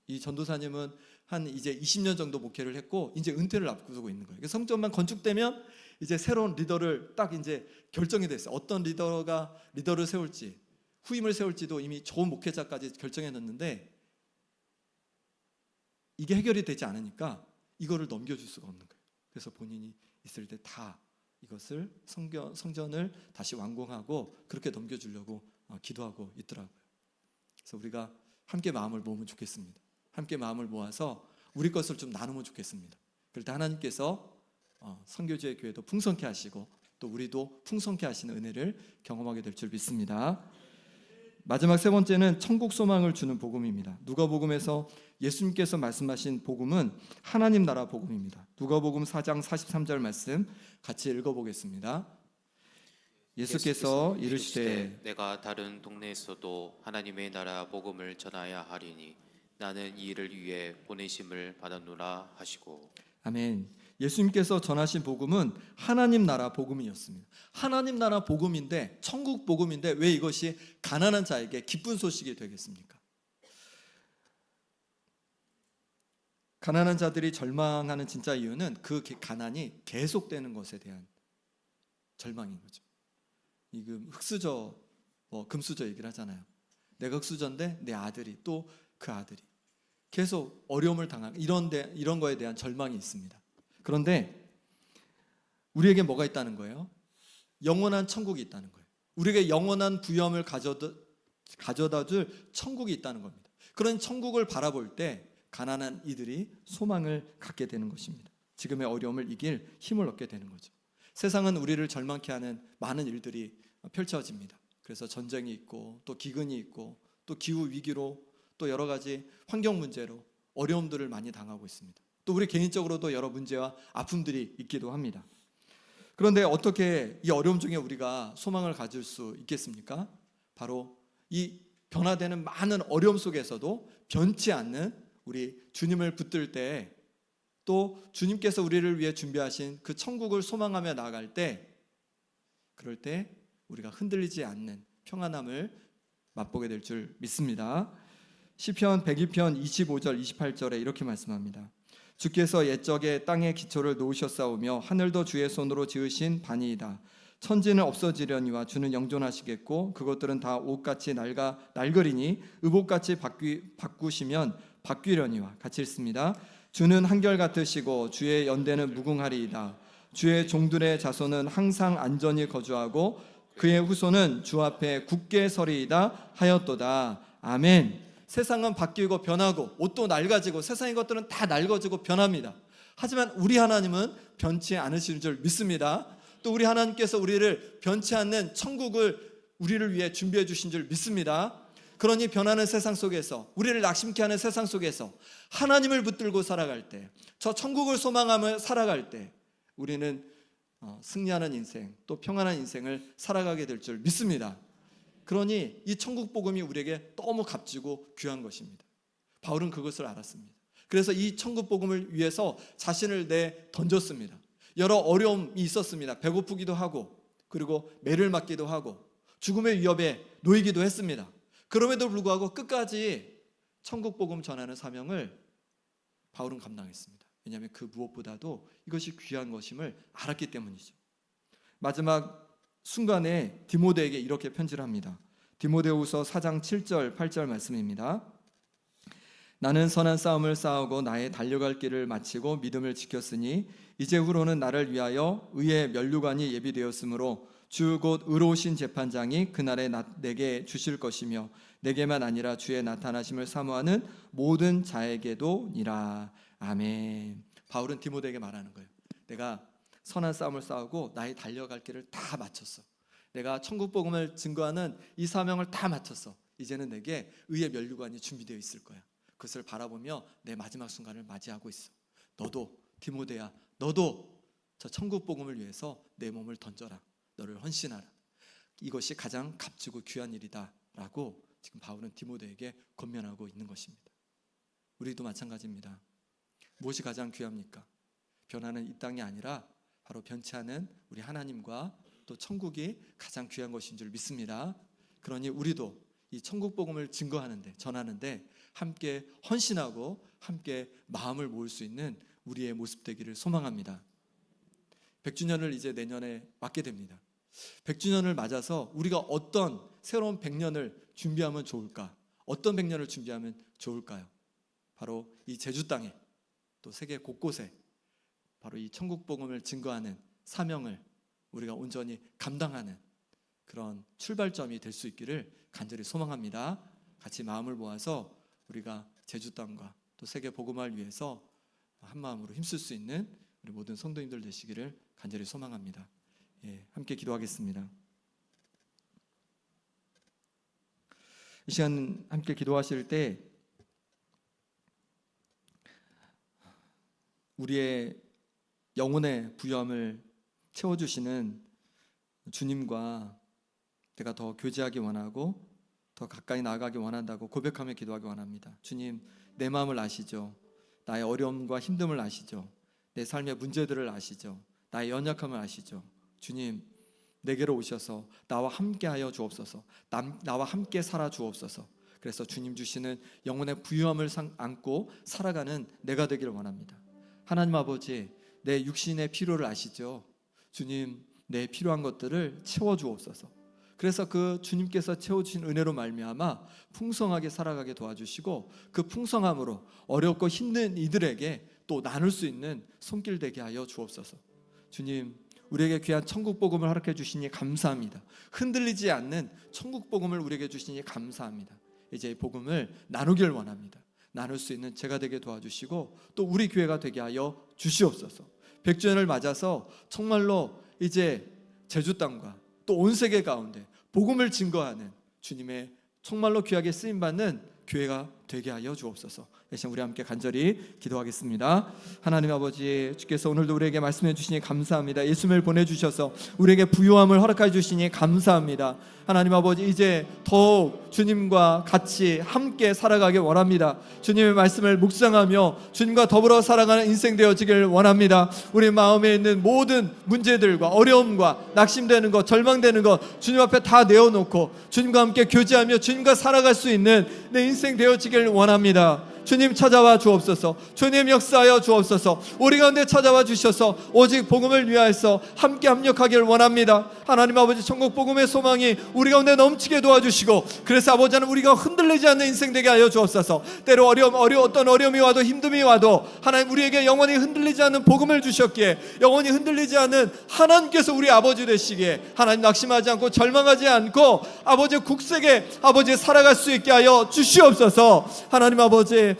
이 전도사님은 한 이제 20년 정도 목회를 했고 이제 은퇴를 앞두고 있는 거예요. 성전만 건축되면 이제 새로운 리더를 딱 이제 결정이 됐어요. 어떤 리더를 세울지, 후임을 세울지도 이미 좋은 목회자까지 결정해 놨는데 이게 해결이 되지 않으니까 이거를 넘겨줄 수가 없는 거예요. 그래서 본인이 있을 때 다 이것을 성전을 다시 완공하고 그렇게 넘겨주려고 기도하고 있더라고요. 그래서 우리가 함께 마음을 모으면 좋겠습니다. 함께 마음을 모아서 우리 것을 좀 나누면 좋겠습니다. 그럴 때 하나님께서 선교지의 교회도 풍성케 하시고 또 우리도 풍성케 하시는 은혜를 경험하게 될 줄 믿습니다. 마지막 세 번째는 천국 소망을 주는 복음입니다. 누가복음에서 예수님께서 말씀하신 복음은 하나님 나라 복음입니다. 누가복음 4장 43절 말씀 같이 읽어보겠습니다. 예수께서 이르시되 내가 다른 동네에서도 하나님의 나라 복음을 전하야 하리니 나는 이 일을 위해 보내심을 받았노라 하시고. 아멘. 예수님께서 전하신 복음은 하나님 나라 복음이었습니다. 하나님 나라 복음인데, 천국 복음인데 왜 이것이 가난한 자에게 기쁜 소식이 되겠습니까? 가난한 자들이 절망하는 진짜 이유는 그 가난이 계속되는 것에 대한 절망인 거죠. 이 흑수저, 금수저 얘기를 하잖아요. 내가 흑수저인데 내 아들이, 또 그 아들이 계속 어려움을 당하는 이런 거에 대한 절망이 있습니다. 그런데 우리에게 뭐가 있다는 거예요? 영원한 천국이 있다는 거예요. 우리에게 영원한 부여함을 가져다 줄 천국이 있다는 겁니다. 그런 천국을 바라볼 때 가난한 이들이 소망을 갖게 되는 것입니다. 지금의 어려움을 이길 힘을 얻게 되는 거죠. 세상은 우리를 절망케 하는 많은 일들이 펼쳐집니다. 그래서 전쟁이 있고, 또 기근이 있고, 또 기후 위기로, 또 여러 가지 환경 문제로 어려움들을 많이 당하고 있습니다. 또 우리 개인적으로도 여러 문제와 아픔들이 있기도 합니다. 그런데 어떻게 이 어려움 중에 우리가 소망을 가질 수 있겠습니까? 바로 이 변화되는 많은 어려움 속에서도 변치 않는 우리 주님을 붙들 때, 또 주님께서 우리를 위해 준비하신 그 천국을 소망하며 나아갈 때, 그럴 때 우리가 흔들리지 않는 평안함을 맛보게 될 줄 믿습니다. 시편 102편 25절 28절에 이렇게 말씀합니다. 주께서 옛적에 땅의 기초를 놓으셨사오며 하늘도 주의 손으로 지으신 반이이다. 천지는 없어지려니와 주는 영존하시겠고 그것들은 다 옷같이 낡으리니 의복같이 바꾸시면 바뀌려니와. 같이 읽습니다. 주는 한결 같으시고 주의 연대는 무궁하리이다. 주의 종들의 자손은 항상 안전히 거주하고 그의 후손은 주 앞에 굳게 서리이다 하였도다. 아멘. 세상은 바뀌고 변하고 옷도 낡아지고 세상의 것들은 다 낡아지고 변합니다. 하지만 우리 하나님은 변치 않으시는 줄 믿습니다. 또 우리 하나님께서 우리를 변치 않는 천국을 우리를 위해 준비해 주신 줄 믿습니다. 그러니 변하는 세상 속에서, 우리를 낙심케 하는 세상 속에서 하나님을 붙들고 살아갈 때, 저 천국을 소망하며 살아갈 때 우리는 승리하는 인생, 또 평안한 인생을 살아가게 될 줄 믿습니다. 그러니 이 천국 복음이 우리에게 너무 값지고 귀한 것입니다. 바울은 그것을 알았습니다. 그래서 이 천국 복음을 위해서 자신을 던졌습니다. 여러 어려움이 있었습니다. 배고프기도 하고, 그리고 매를 맞기도 하고, 죽음의 위협에 놓이기도 했습니다. 그럼에도 불구하고 끝까지 천국 복음 전하는 사명을 바울은 감당했습니다. 왜냐하면 그 무엇보다도 이것이 귀한 것임을 알았기 때문이죠. 마지막 순간에 디모데에게 이렇게 편지를 합니다. 디모데후서 4장 7절 8절 말씀입니다. 나는 선한 싸움을 싸우고 나의 달려갈 길을 마치고 믿음을 지켰으니 이제 후로는 나를 위하여 의의 면류관이 예비되었으므로 주 곧 의로우신 재판장이 그날에 내게 주실 것이며 내게만 아니라 주의 나타나심을 사모하는 모든 자에게도니라. 아멘. 바울은 디모데에게 말하는 거예요. 내가 선한 싸움을 싸우고 나의 달려갈 길을 다 마쳤어. 내가 천국 복음을 증거하는 이 사명을 다 마쳤어. 이제는 내게 의의 면류관이 준비되어 있을 거야. 그것을 바라보며 내 마지막 순간을 맞이하고 있어. 너도, 디모데야, 너도 저 천국 복음을 위해서 내 몸을 던져라. 너를 헌신하라. 이것이 가장 값지고 귀한 일이다 라고 지금 바울은 디모데에게 권면하고 있는 것입니다. 우리도 마찬가지입니다. 무엇이 가장 귀합니까? 변하는 이 땅이 아니라 바로 변치 않은 우리 하나님과 또 천국이 가장 귀한 것인 줄 믿습니다. 그러니 우리도 이 천국 복음을 증거하는데, 전하는데 함께 헌신하고 함께 마음을 모을 수 있는 우리의 모습 되기를 소망합니다. 100주년을 이제 내년에 맞게 됩니다. 100주년을 맞아서 우리가 어떤 새로운 100년을 준비하면 좋을까? 어떤 100년을 준비하면 좋을까요? 바로 이 제주 땅에, 또 세계 곳곳에 바로 이 천국 복음을 증거하는 사명을 우리가 온전히 감당하는 그런 출발점이 될 수 있기를 간절히 소망합니다. 같이 마음을 모아서 우리가 제주 땅과 또 세계 복음화를 위해서 한 마음으로 힘쓸 수 있는 우리 모든 성도님들 되시기를 간절히 소망합니다. 함께 기도하겠습니다. 이 시간 함께 기도하실 때 우리의 영혼의 부여함을 채워주시는 주님과 내가 더 교제하기 원하고 더 가까이 나아가기 원한다고 고백하며 기도하기 원합니다. 주님, 내 마음을 아시죠? 나의 어려움과 힘듦을 아시죠? 내 삶의 문제들을 아시죠. 나의 연약함을 아시죠. 주님, 내게로 오셔서 나와 함께하여 주옵소서. 나와 함께 살아 주옵소서. 그래서 주님 주시는 영혼의 부유함을 안고 살아가는 내가 되기를 원합니다. 하나님 아버지, 내 육신의 필요를 아시죠. 주님, 내 필요한 것들을 채워 주옵소서. 그래서 그 주님께서 채워주신 은혜로 말미암아 풍성하게 살아가게 도와주시고, 그 풍성함으로 어렵고 힘든 이들에게 또 나눌 수 있는 손길 되게 하여 주옵소서. 주님, 우리에게 귀한 천국 복음을 허락해 주시니 감사합니다. 흔들리지 않는 천국 복음을 우리에게 주시니 감사합니다. 이제 이 복음을 나누길 원합니다. 나눌 수 있는 제가 되게 도와주시고 또 우리 교회가 되게 하여 주시옵소서. 100주년을 맞아서 정말로 이제 제주 땅과 또 온 세계 가운데 복음을 증거하는 주님의 정말로 귀하게 쓰임받는 교회가 되게 하여 주옵소서. 이 시간 우리 함께 간절히 기도하겠습니다. 하나님 아버지, 주께서 오늘도 우리에게 말씀해 주시니 감사합니다. 예수님을 보내주셔서 우리에게 부요함을 허락해 주시니 감사합니다. 하나님 아버지, 이제 더욱 주님과 같이 함께 살아가길 원합니다. 주님의 말씀을 묵상하며 주님과 더불어 살아가는 인생 되어지길 원합니다. 우리 마음에 있는 모든 문제들과 어려움과 낙심되는 것, 절망되는 것 주님 앞에 다 내어놓고 주님과 함께 교제하며 주님과 살아갈 수 있는 내 인생 되어지길 원합니다. 주님 찾아와 주옵소서. 주님 역사하여 주옵소서. 우리 가운데 찾아와 주셔서 오직 복음을 위하여서 함께 합력하길 원합니다. 하나님 아버지, 천국 복음의 소망이 우리 가운데 넘치게 도와주시고, 그래서 아버지 하나님, 우리가 흔들리지 않는 인생 되게 하여 주옵소서. 때로 어떤 어려움이 와도 힘듦이 와도 하나님, 우리에게 영원히 흔들리지 않는 복음을 주셨기에, 영원히 흔들리지 않는 하나님께서 우리 아버지 되시기에, 하나님 낙심하지 않고 절망하지 않고 아버지 굳세게 아버지 살아갈 수 있게 하여 주시옵소서. 하나님 아버지,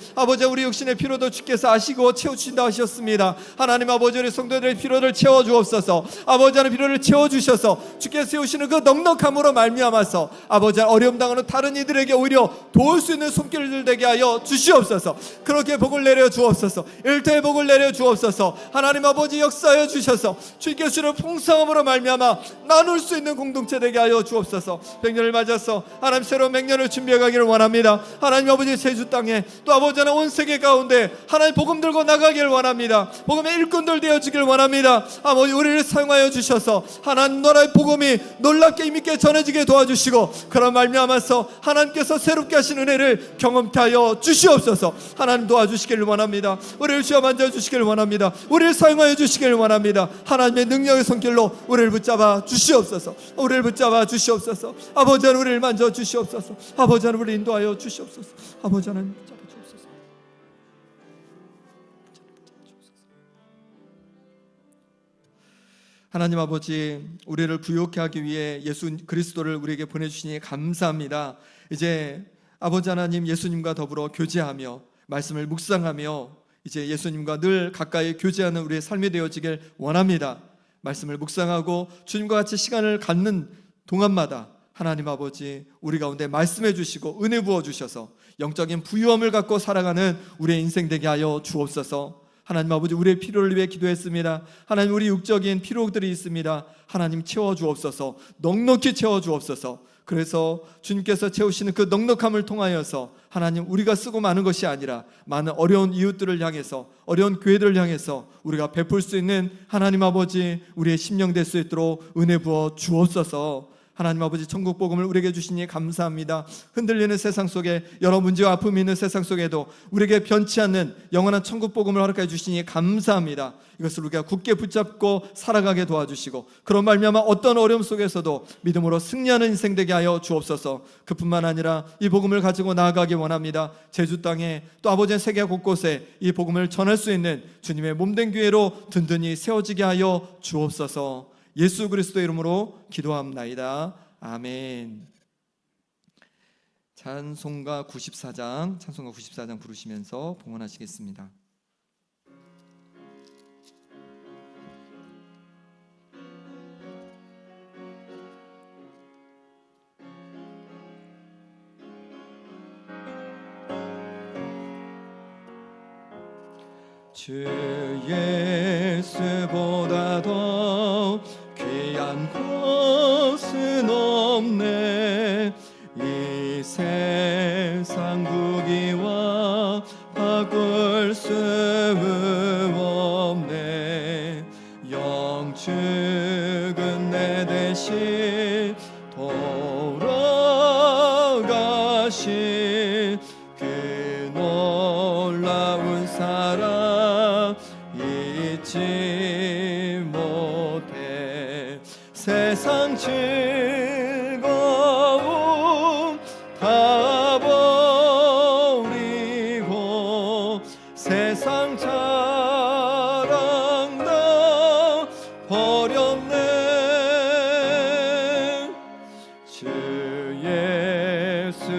우리 육신의 피로도 주께서 아시고 채워주신다 하셨습니다. 하나님 아버지, 우리 성도들의 피로를 채워주옵소서. 아버지 하나님, 피로를 채워주셔서 주께서 세우시는 그 넉넉함으로 말미암아서 아버지 어려움 당하는 다른 이들에게 오히려 도울 수 있는 손길들 되게 하여 주시옵소서. 그렇게 복을 내려 주옵소서. 일터의 복을 내려 주옵소서. 하나님 아버지, 역사하여 주셔서 주께서 주는 풍성함으로 말미암아 나눌 수 있는 공동체 되게 하여 주옵소서. 100년을 맞아서 하나님 새로운 100년을 준비해 가기를 원합니다. 하나님 아버지, 제주 땅에 또 아버지 하나님 온 세계 가운데 하나님 복음 들고 나가길 원합니다. 복음의 일꾼들 되어지길 원합니다. 아버지, 우리를 사용하여 주셔서 하나님 나라의 복음이 놀랍게 힘있게 전해지게 도와주시고, 그런 말미암아서 하나님께서 새롭게 하신 은혜를 경험케 하여 주시옵소서. 하나님 도와주시길 원합니다. 우리를 주여 만져주시길 원합니다. 우리를 사용하여 주시길 원합니다. 하나님의 능력의 손길로 우리를 붙잡아 주시옵소서. 우리를 붙잡아 주시옵소서. 아버지 하나님, 우리를 만져 주시옵소서. 아버지 하나님, 우리를 인도하여 주시옵소서. 아버지 하나님, 붙잡아 주옵소서. 하나님 아버지, 우리를 부요케 하기 위해 예수 그리스도를 우리에게 보내주시니 감사합니다. 이제 아버지 하나님, 예수님과 더불어 교제하며 말씀을 묵상하며 이제 예수님과 늘 가까이 교제하는 우리의 삶이 되어지길 원합니다. 말씀을 묵상하고 주님과 같이 시간을 갖는 동안마다 하나님 아버지, 우리 가운데 말씀해 주시고 은혜 부어 주셔서 영적인 부유함을 갖고 살아가는 우리의 인생 되게 하여 주옵소서. 하나님 아버지, 우리의 필요를 위해 기도했습니다. 하나님, 우리 육적인 필요들이 있습니다. 하나님 채워주옵소서. 넉넉히 채워주옵소서. 그래서 주님께서 채우시는 그 넉넉함을 통하여서 하나님, 우리가 쓰고 마는 것이 아니라 많은 어려운 이웃들을 향해서, 어려운 교회들을 향해서 우리가 베풀 수 있는 하나님 아버지, 우리의 심령 될 수 있도록 은혜 부어 주옵소서. 하나님 아버지, 천국 복음을 우리에게 주시니 감사합니다. 흔들리는 세상 속에, 여러 문제와 아픔이 있는 세상 속에도 우리에게 변치 않는 영원한 천국 복음을 허락해 주시니 감사합니다. 이것을 우리가 굳게 붙잡고 살아가게 도와주시고, 그런 말미암아 어떤 어려움 속에서도 믿음으로 승리하는 인생 되게 하여 주옵소서. 그뿐만 아니라 이 복음을 가지고 나아가기 원합니다. 제주 땅에 또 아버지의 세계 곳곳에 이 복음을 전할 수 있는 주님의 몸된 교회로 든든히 세워지게 하여 주옵소서. 예수 그리스도의 이름으로 기도합나이다. 아멘. 찬송가 94장 부르시면서 봉헌하시겠습니다. 주 예수보다 더 귀한 것은 없네. 이 세상 부귀와 바꿀 수 없네. 돌아가신 그 놀라운 사랑 잊지 못해. 세상 즐거움 다 버리고 세상 자랑 다 버렸네. 주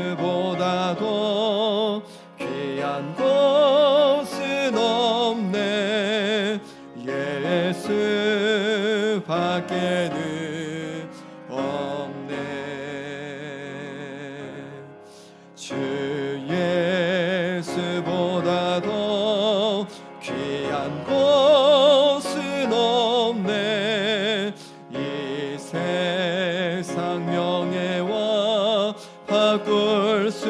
예수보다도 귀한 것은 없네. 예수 밖에는 없네. 주 예수보다도 귀한 것은 없네. 이 세상 명예와 바꿀 수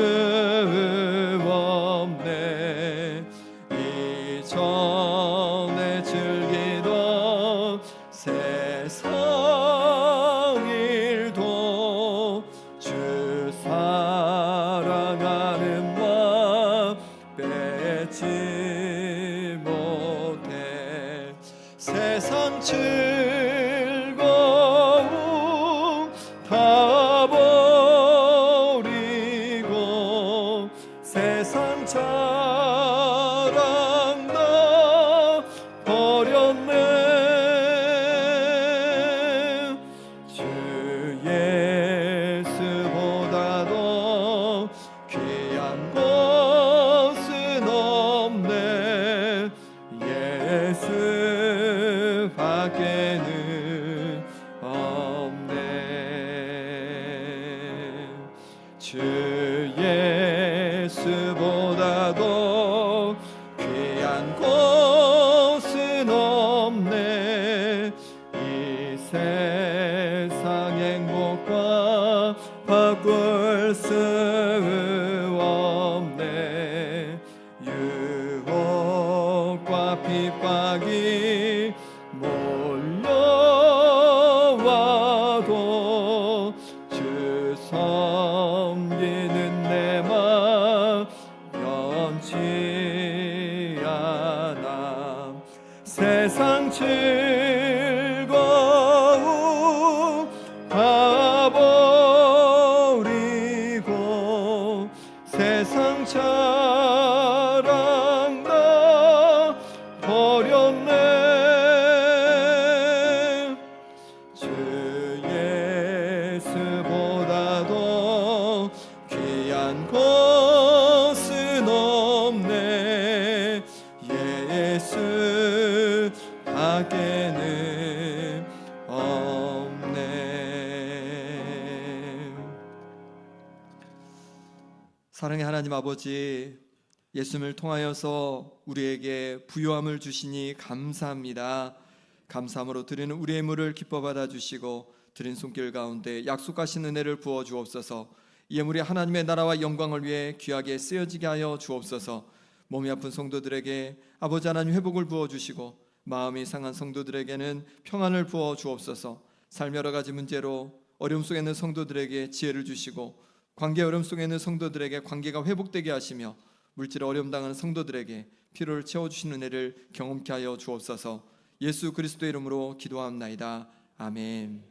없네. 이전에 즐기던 세상 일도 주 사랑하는 마음 빼지 못해. 세상 즐거움 다 버리고 세상 자랑 다 버렸네. 주 예수보다도 귀한 것은 없네. 예수 밖에는 없네. 주 예수보다도 귀한 것은 없네. 이 세상 행복과 바꿀 수 없네. 유혹과 핍박이 몰려와도 주 섬기는 내 맘 변치 않아. 세상 즐거움 다 버리고 세상 자랑 다 버렸네. 주 예수보다도 귀한 것은 없네. 예수 밖에는 없네. 사랑의 하나님 아버지, 예수님을 통하여서 우리에게 부요함을 주시니 감사합니다. 감사함으로 드리는 우리의 예물을 기뻐 받아 주시고 드린 손길 가운데 약속하신 은혜를 부어 주옵소서. 이 예물이 하나님의 나라와 영광을 위해 귀하게 쓰여지게 하여 주옵소서. 몸이 아픈 성도들에게 아버지 하나님 회복을 부어 주시고 마음이 상한 성도들에게는 평안을 부어 주옵소서. 삶 여러 가지 문제로 어려움 속에 있는 성도들에게 지혜를 주시고 관계 어려움 속에 있는 성도들에게 관계가 회복되게 하시며 물질 어려움 당하는 성도들에게 필요를 채워주시는 은혜를 경험케 하여 주옵소서. 예수 그리스도의 이름으로 기도합나이다. 아멘.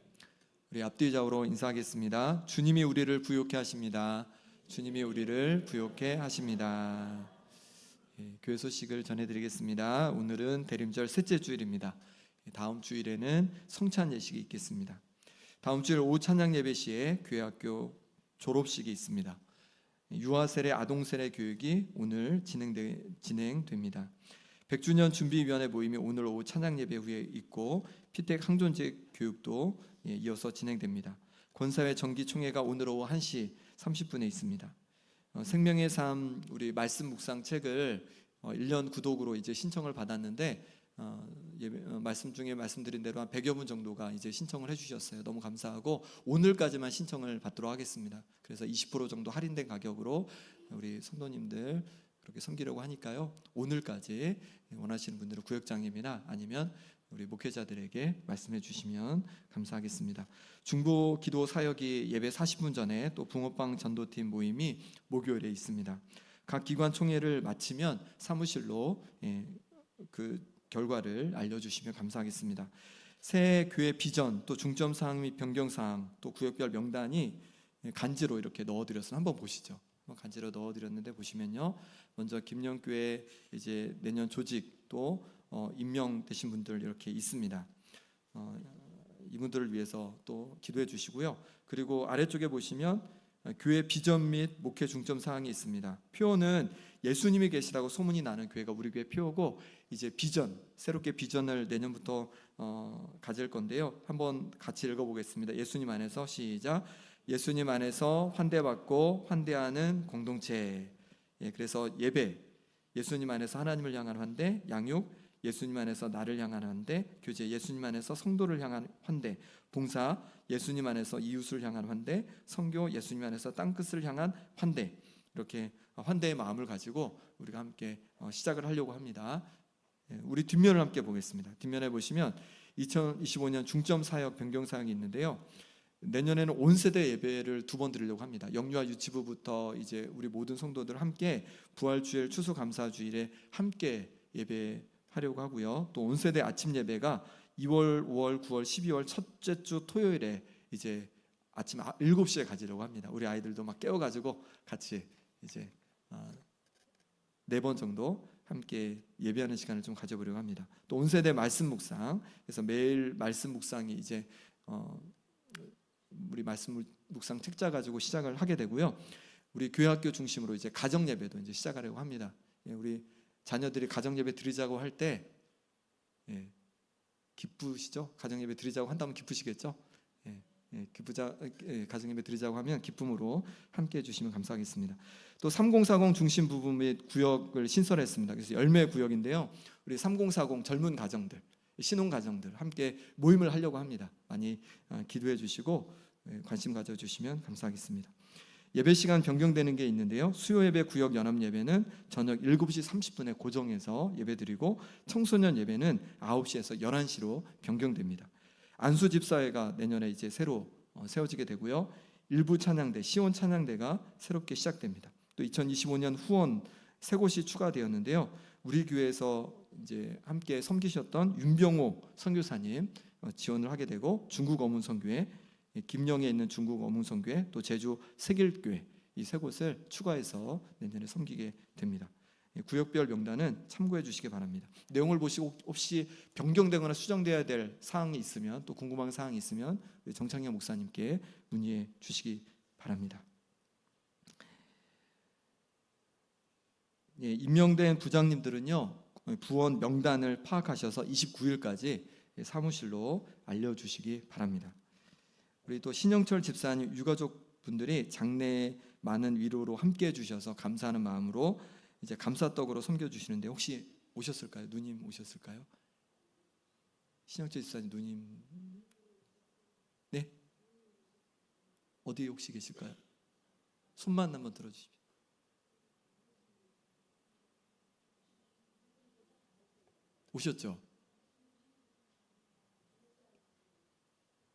우리 앞뒤 좌우로 인사하겠습니다. 주님이 우리를 부요케 하십니다. 주님이 우리를 부요케 하십니다. 교회 소식을 전해드리겠습니다. 오늘은 대림절 셋째 주일입니다. 다음 주일에는 성찬 예식이 있겠습니다. 다음 주일 오후 찬양 예배 시에 교회 학교 졸업식이 있습니다. 유아 세례, 아동 세례 교육이 오늘 진행됩니다. 100주년 준비위원회 모임이 오늘 오후 찬양 예배 후에 있고 피택 항존직 교육도 이어서 진행됩니다. 권사회 정기총회가 오늘 오후 1시 30분에 있습니다. 생명의 삶 우리 말씀 묵상 책을 1년 구독으로 이제 신청을 받았는데 말씀 중에 말씀드린 대로 한 100여 분 정도가 이제 신청을 해주셨어요. 너무 감사하고 오늘까지만 신청을 받도록 하겠습니다. 그래서 20% 정도 할인된 가격으로 우리 성도님들 그렇게 섬기려고 하니까요. 오늘까지 원하시는 분들은 구역장님이나 아니면 우리 목회자들에게 말씀해 주시면 감사하겠습니다. 중보 기도 사역이 예배 40분 전에 또 붕어빵 전도팀 모임이 목요일에 있습니다. 각 기관 총회를 마치면 사무실로 그 결과를 알려주시면 감사하겠습니다. 새 교회 비전, 또 중점 사항 및 변경 사항, 또 구역별 명단이 간지로 이렇게 넣어드렸어요. 한번 보시죠. 간지로 넣어드렸는데 보시면요, 먼저 김영교회 이제 내년 조직 또 임명되신 분들 이렇게 있습니다. 이분들을 위해서 또 기도해 주시고요. 그리고 아래쪽에 보시면 교회 비전 및 목회 중점 사항이 있습니다. 표어는 예수님이 계시다고 소문이 나는 교회가 우리 교회 표어고, 이제 비전, 새롭게 비전을 내년부터 가질 건데요. 한번 같이 읽어보겠습니다. 예수님 안에서 시작. 예수님 안에서 환대받고 환대하는 공동체. 그래서 예배, 예수님 안에서 하나님을 향한 환대, 양육, 예수님 안에서 나를 향한 환대, 교제, 예수님 안에서 성도를 향한 환대, 봉사, 예수님 안에서 이웃을 향한 환대, 선교, 예수님 안에서 땅끝을 향한 환대. 이렇게 환대의 마음을 가지고 우리가 함께 시작을 하려고 합니다. 우리 뒷면을 함께 보겠습니다. 뒷면에 보시면 2025년 중점 사역 변경 사역이 있는데요. 내년에는 온 세대 예배를 2번 드리려고 합니다. 영유아 유치부부터 이제 우리 모든 성도들 함께 부활주일 추수감사주일에 함께 예배하려고 하고요. 또 온 세대 아침 예배가 2월, 5월, 9월, 12월 첫째 주 토요일에 이제 아침 7시에 가지려고 합니다. 우리 아이들도 막 깨워가지고 같이 이제 4번 정도 함께 예배하는 시간을 좀 가져보려고 합니다. 또 온 세대 말씀 묵상, 그래서 매일 말씀 묵상이 이제 우리 말씀 묵상 책자 가지고 시작을 하게 되고요. 우리 교회 학교 중심으로 이제 가정 예배도 이제 시작하려고 합니다. 우리 자녀들이 가정 예배 드리자고 할 때 기쁘시죠? 가정 예배 드리자고 한다면 기쁘시겠죠? 가정 예배 드리자고 하면 기쁨으로 함께 해주시면 감사하겠습니다. 또 3040 중심 부분 및 구역을 신설했습니다. 그래서 열매 구역인데요. 우리 3040 젊은 가정들, 신혼 가정들 함께 모임을 하려고 합니다. 많이 기도해 주시고 관심 가져주시면 감사하겠습니다. 예배 시간 변경되는 게 있는데요. 수요 예배 구역 연합 예배는 저녁 7시 30분에 고정해서 예배드리고, 청소년 예배는 9시에서 11시로 변경됩니다. 안수 집사회가 내년에 이제 새로 세워지게 되고요. 일부 찬양대, 시온 찬양대가 새롭게 시작됩니다. 또 2025년 후원 3곳이 추가되었는데요. 우리 교회에서 이제 함께 섬기셨던 윤병호 선교사님 지원을 하게 되고, 중국 어문 선교회, 김영에 있는 중국 어문 선교회, 또 제주 세길교회, 이 3곳을 추가해서 내년에 섬기게 됩니다. 구역별 명단은 참고해 주시기 바랍니다. 내용을 보시고 혹시 변경되거나 수정되어야 될 사항이 있으면, 또 궁금한 사항이 있으면 정창현 목사님께 문의해 주시기 바랍니다. 임명된 부장님들은요, 부원 명단을 파악하셔서 29일까지 사무실로 알려주시기 바랍니다. 우리 또 신영철 집사님 유가족 분들이 장래에 많은 위로로 함께해 주셔서 감사하는 마음으로 이제 감사떡으로 섬겨주시는데, 혹시 오셨을까요? 누님 오셨을까요? 신영철 집사님 누님, 네? 어디에 혹시 계실까요? 손만 한번 들어주십시오. 오셨죠?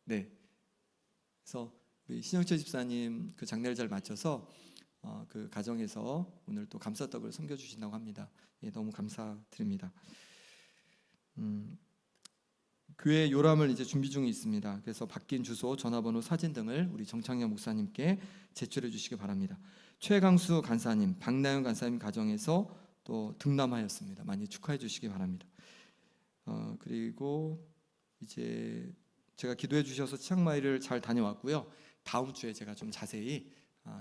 네. 그래서 우리 신영철 집사님 그 장례를 잘 마쳐서 그 가정에서 오늘 또 감사떡을 섬겨주신다고 합니다. 너무 감사드립니다. 교회 요람을 이제 준비 중에 있습니다. 그래서 바뀐 주소, 전화번호, 사진 등을 우리 정창현 목사님께 제출해 주시기 바랍니다. 최강수 간사님, 박나영 간사님 가정에서 또 등남하였습니다. 많이 축하해 주시기 바랍니다. 그리고 이제 제가 기도해 주셔서 치앙마이를 잘 다녀왔고요. 다음 주에 제가 좀 자세히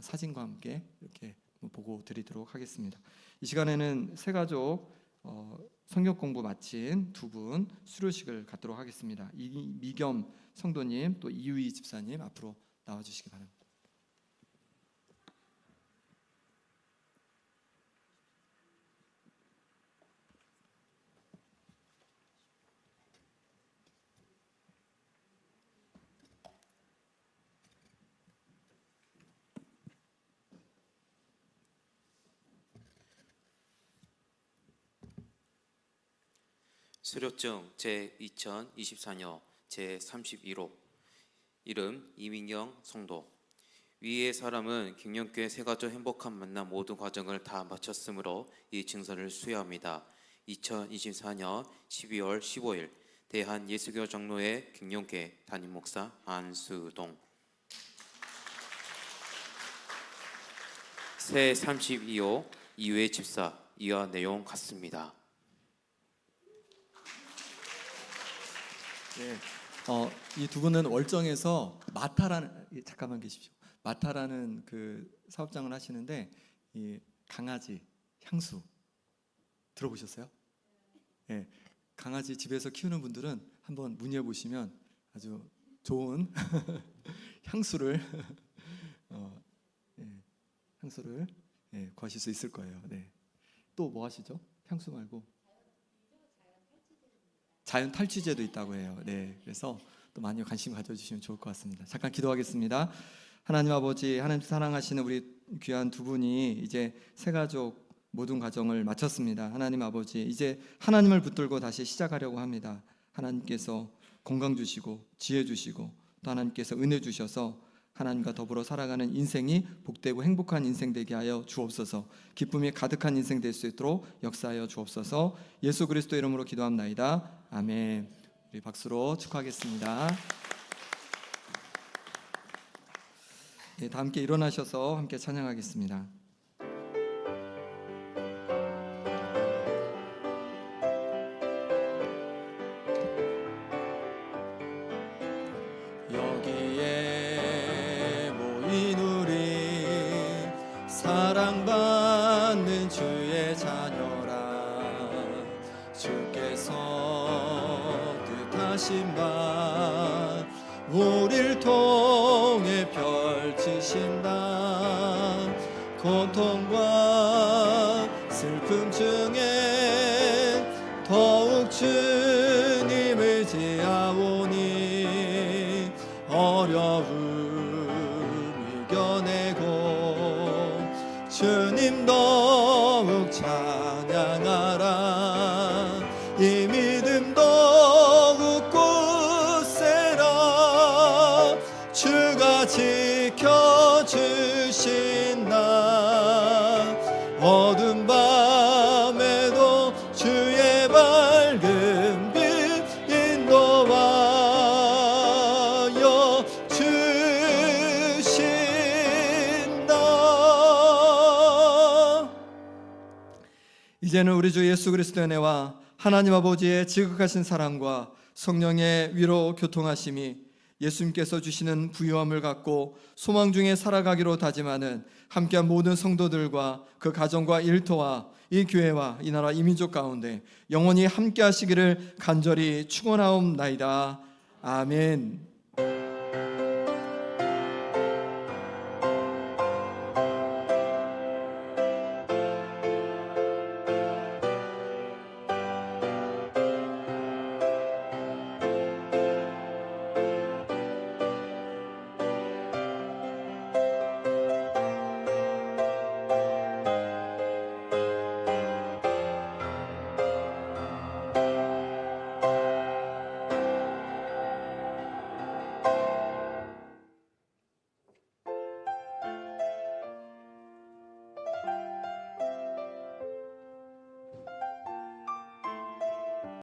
사진과 함께 이렇게 보고 드리도록 하겠습니다. 이 시간에는 세 가족 성경 공부 마친 2분 수료식을 갖도록 하겠습니다. 이미겸 성도님, 또 이유희 집사님 앞으로 나와주시기 바랍니다. 수료증 제2024년 제31호 이름 이민영 성도. 위의 사람은 갱년교회 새가족 행복한 만남 모든 과정을 다 마쳤으므로 이 증서를 수여합니다. 2024년 12월 15일 대한예수교 장로회 갱년교회 담임 목사 안수동. 새 32호 이외 집사 이와 내용 같습니다. 네. 이 두 분은 월정에서 잠깐만 계십시오. 마타라는 그 사업장을 하시는데 이 강아지 향수 들어보셨어요? 네. 강아지 집에서 키우는 분들은 한번 문의해 보시면 아주 좋은 향수를 향수를 구하실 수 있을 거예요. 네. 또 뭐 하시죠? 향수 말고 자연 탈취제도 있다고 해요. 네. 그래서 또 많이 관심 가져주시면 좋을 것 같습니다. 잠깐 기도하겠습니다. 하나님 아버지, 하나님 사랑하시는 우리 귀한 두 분이 이제 새 가족 모든 과정을 마쳤습니다. 하나님 아버지, 이제 하나님을 붙들고 다시 시작하려고 합니다. 하나님께서 건강 주시고 지혜 주시고 또 하나님께서 은혜 주셔서 하나님과 더불어 살아가는 인생이 복되고 행복한 인생 되게 하여 주옵소서. 기쁨이 가득한 인생 될 수 있도록 역사하여 주옵소서. 예수 그리스도 이름으로 기도합나이다. 아멘. 우리 박수로 축하하겠습니다. 네, 다 함께 일어나셔서 함께 찬양하겠습니다. 여기에 모인 우리 사랑받는 주의 자녀라. 주께서 뜻하신 바 우릴 통해 펼치신다. 고통과 슬픔 중에 더욱 주님 의지하오니 어려움 이겨내고 주님 더욱 찬양하라. 이 믿음 더욱 굳세라. 주가 지켜주신다. 어두운 밤에도 주의 밝은 빛 인도하여 주신다. 이제는 우리 주 예수 그리스도의 은혜와 하나님 아버지의 지극하신 사랑과 성령의 위로 교통하심이 예수님께서 주시는 부유함을 갖고 소망 중에 살아가기로 다짐하는 함께한 모든 성도들과 그 가정과 일터와 이 교회와 이 나라 이 민족 가운데 영원히 함께 하시기를 간절히 축원하옵나이다. 아멘.